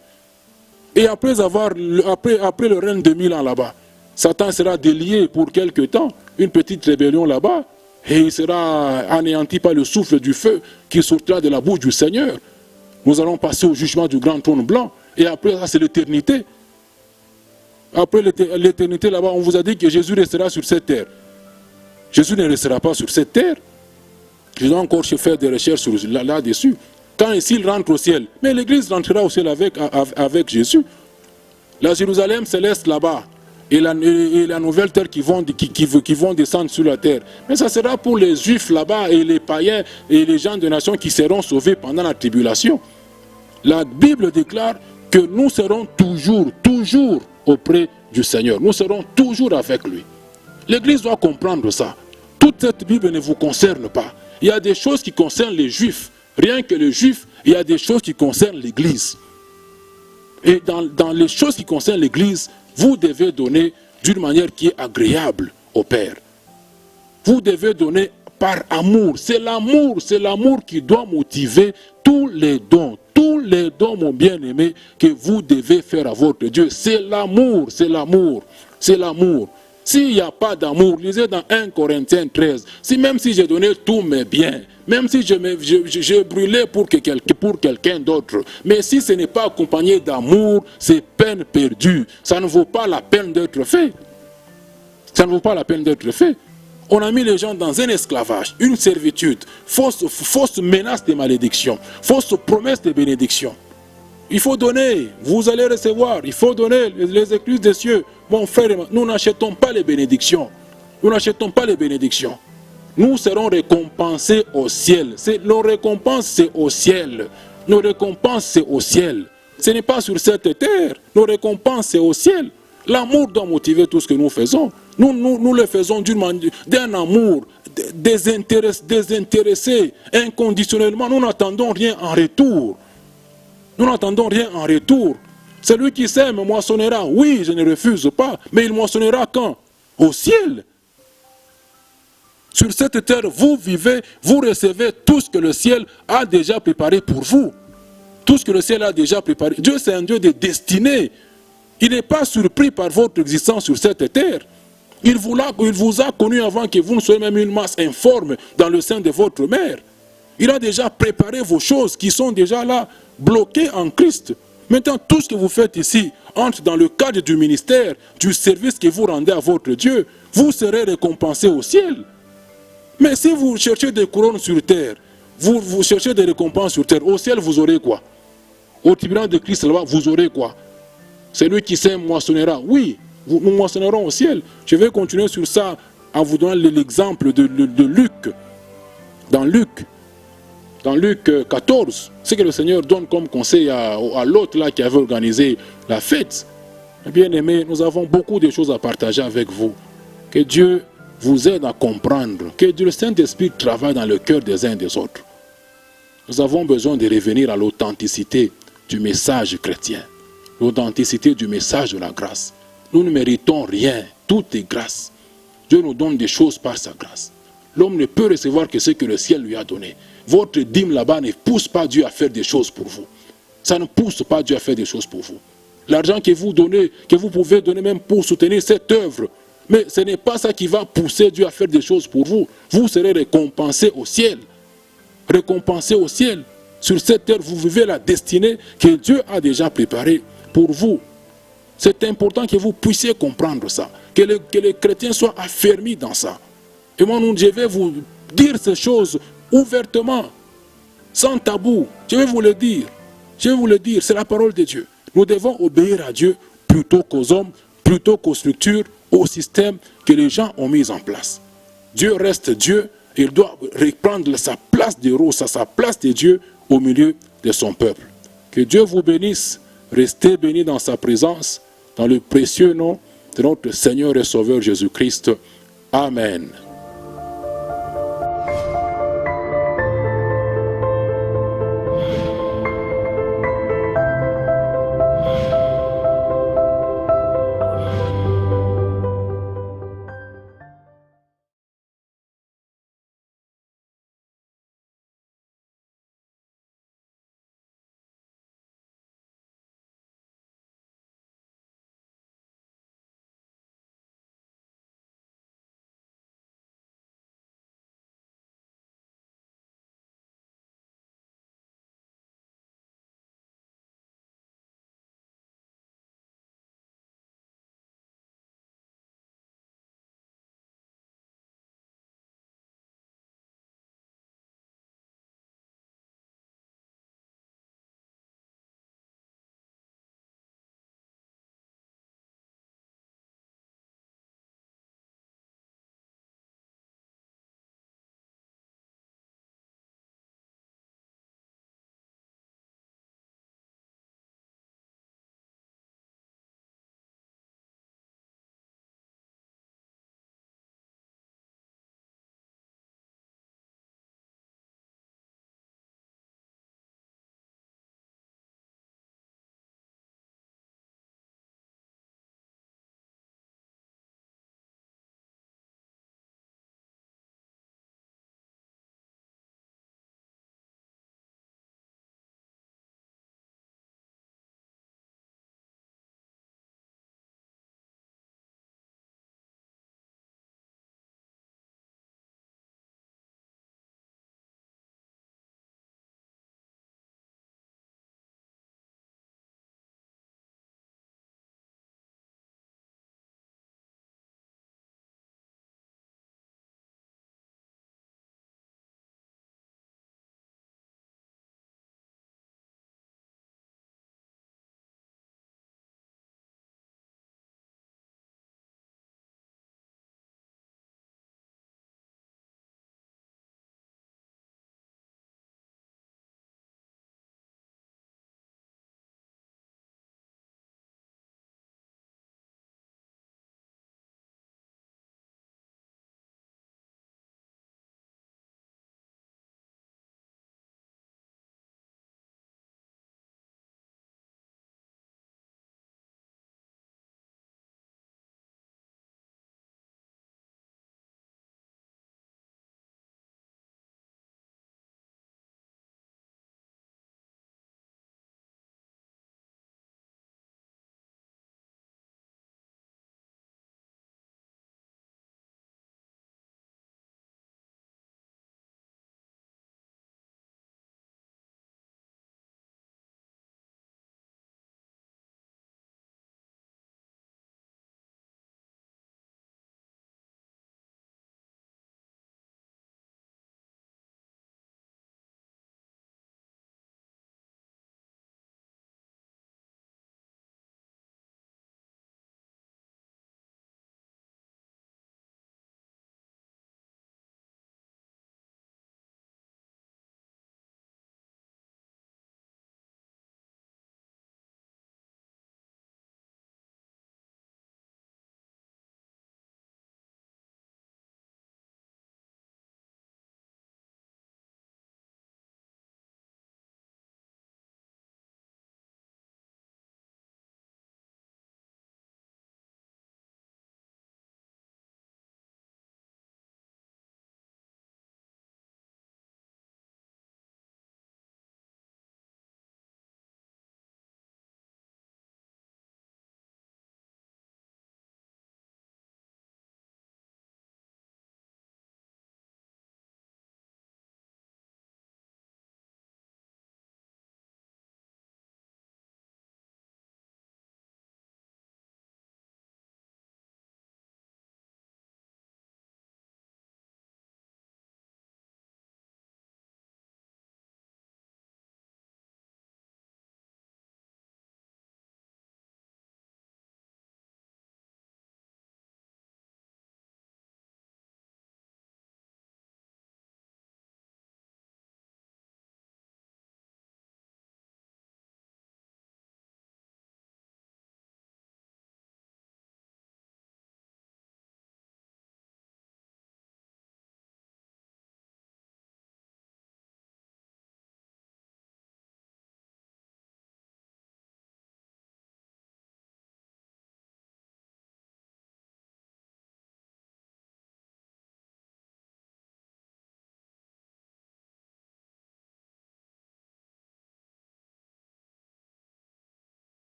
Et après le règne de 1000 ans là-bas, Satan sera délié pour quelque temps, une petite rébellion là-bas, et il sera anéanti par le souffle du feu qui sortira de la bouche du Seigneur. Nous allons passer au jugement du grand trône blanc, et après ça c'est l'éternité. Après l'éternité là-bas, on vous a dit que Jésus restera sur cette terre. Jésus ne restera pas sur cette terre. Je dois encore faire des recherches là-dessus. Quand ici il rentre au ciel, mais l'église rentrera au ciel avec Jésus. La Jérusalem céleste là-bas, et la nouvelle terre qui vont descendre sur la terre. Mais ça sera pour les juifs là-bas et les païens et les gens de nations qui seront sauvés pendant la tribulation. La Bible déclare que nous serons toujours auprès du Seigneur. Nous serons toujours avec lui. L'Église doit comprendre ça. Toute cette Bible ne vous concerne pas. Il y a des choses qui concernent les Juifs. Rien que les Juifs, il y a des choses qui concernent l'Église. Et dans les choses qui concernent l'Église, vous devez donner d'une manière qui est agréable au Père. Vous devez donner par amour. C'est l'amour qui doit motiver tous les dons, mon bien-aimé, que vous devez faire à votre Dieu. C'est l'amour. S'il n'y a pas d'amour, lisez dans 1 Corinthiens 13, même si j'ai donné tous mes biens, même si je brûlais pour quelqu'un d'autre, mais si ce n'est pas accompagné d'amour, c'est peine perdue. Ça ne vaut pas la peine d'être fait. Ça ne vaut pas la peine d'être fait. On a mis les gens dans un esclavage, une servitude, fausse menace de malédiction, fausse promesse de bénédiction. Il faut donner, vous allez recevoir, il faut donner les écluses des cieux. Mon frère, nous n'achetons pas les bénédictions. Nous n'achetons pas les bénédictions. nous serons récompensés au ciel. Nos récompenses, c'est au ciel. Nos récompenses, c'est au ciel. Ce n'est pas sur cette terre. Nos récompenses, c'est au ciel. L'amour doit motiver tout ce que nous faisons. Nous le faisons d'un amour désintéressé, inconditionnellement. Nous n'attendons rien en retour. Nous n'attendons rien en retour. Celui qui sème moissonnera. Oui, je ne refuse pas. Mais il moissonnera quand? Au ciel. Sur cette terre, vous vivez, vous recevez tout ce que le ciel a déjà préparé pour vous. Tout ce que le ciel a déjà préparé. Dieu, c'est un Dieu de destinée. Il n'est pas surpris par votre existence sur cette terre. Il vous a connu avant que vous ne soyez même une masse informe dans le sein de votre mère. Il a déjà préparé vos choses qui sont déjà là, bloquées en Christ. Maintenant, tout ce que vous faites ici entre dans le cadre du ministère, du service que vous rendez à votre Dieu. Vous serez récompensé au ciel. Mais si vous cherchez des couronnes sur terre, vous cherchez des récompenses sur terre, au ciel vous aurez quoi? Au tribunal de Christ là-bas, vous aurez quoi? Celui qui sème moissonnera. Oui, nous moissonnerons au ciel. Je vais continuer sur ça en vous donnant l'exemple de Luc. Dans Luc 14, ce que le Seigneur donne comme conseil à l'autre là qui avait organisé la fête. Bien aimé, nous avons beaucoup de choses à partager avec vous. Que Dieu vous aide à comprendre, que le Saint-Esprit travaille dans le cœur des uns et des autres. Nous avons besoin de revenir à l'authenticité du message chrétien, l'authenticité du message de la grâce. Nous ne méritons rien, tout est grâce. Dieu nous donne des choses par sa grâce. L'homme ne peut recevoir que ce que le ciel lui a donné. Votre dîme là-bas ne pousse pas Dieu à faire des choses pour vous. Ça ne pousse pas Dieu à faire des choses pour vous. L'argent que vous donnez, que vous pouvez donner même pour soutenir cette œuvre, mais ce n'est pas ça qui va pousser Dieu à faire des choses pour vous. Vous serez récompensé au ciel. Récompensé au ciel. Sur cette terre, vous vivez la destinée que Dieu a déjà préparée pour vous. C'est important que vous puissiez comprendre ça. Que les chrétiens soient affermis dans ça. Et moi, je vais vous dire ces choses ouvertement, sans tabou. Je vais vous le dire. Je vais vous le dire, c'est la parole de Dieu. Nous devons obéir à Dieu plutôt qu'aux hommes, plutôt qu'aux structures, au système que les gens ont mis en place. Dieu reste Dieu, et il doit reprendre sa place de rose, sa place de Dieu au milieu de son peuple. Que Dieu vous bénisse, restez bénis dans sa présence, dans le précieux nom de notre Seigneur et Sauveur Jésus-Christ. Amen.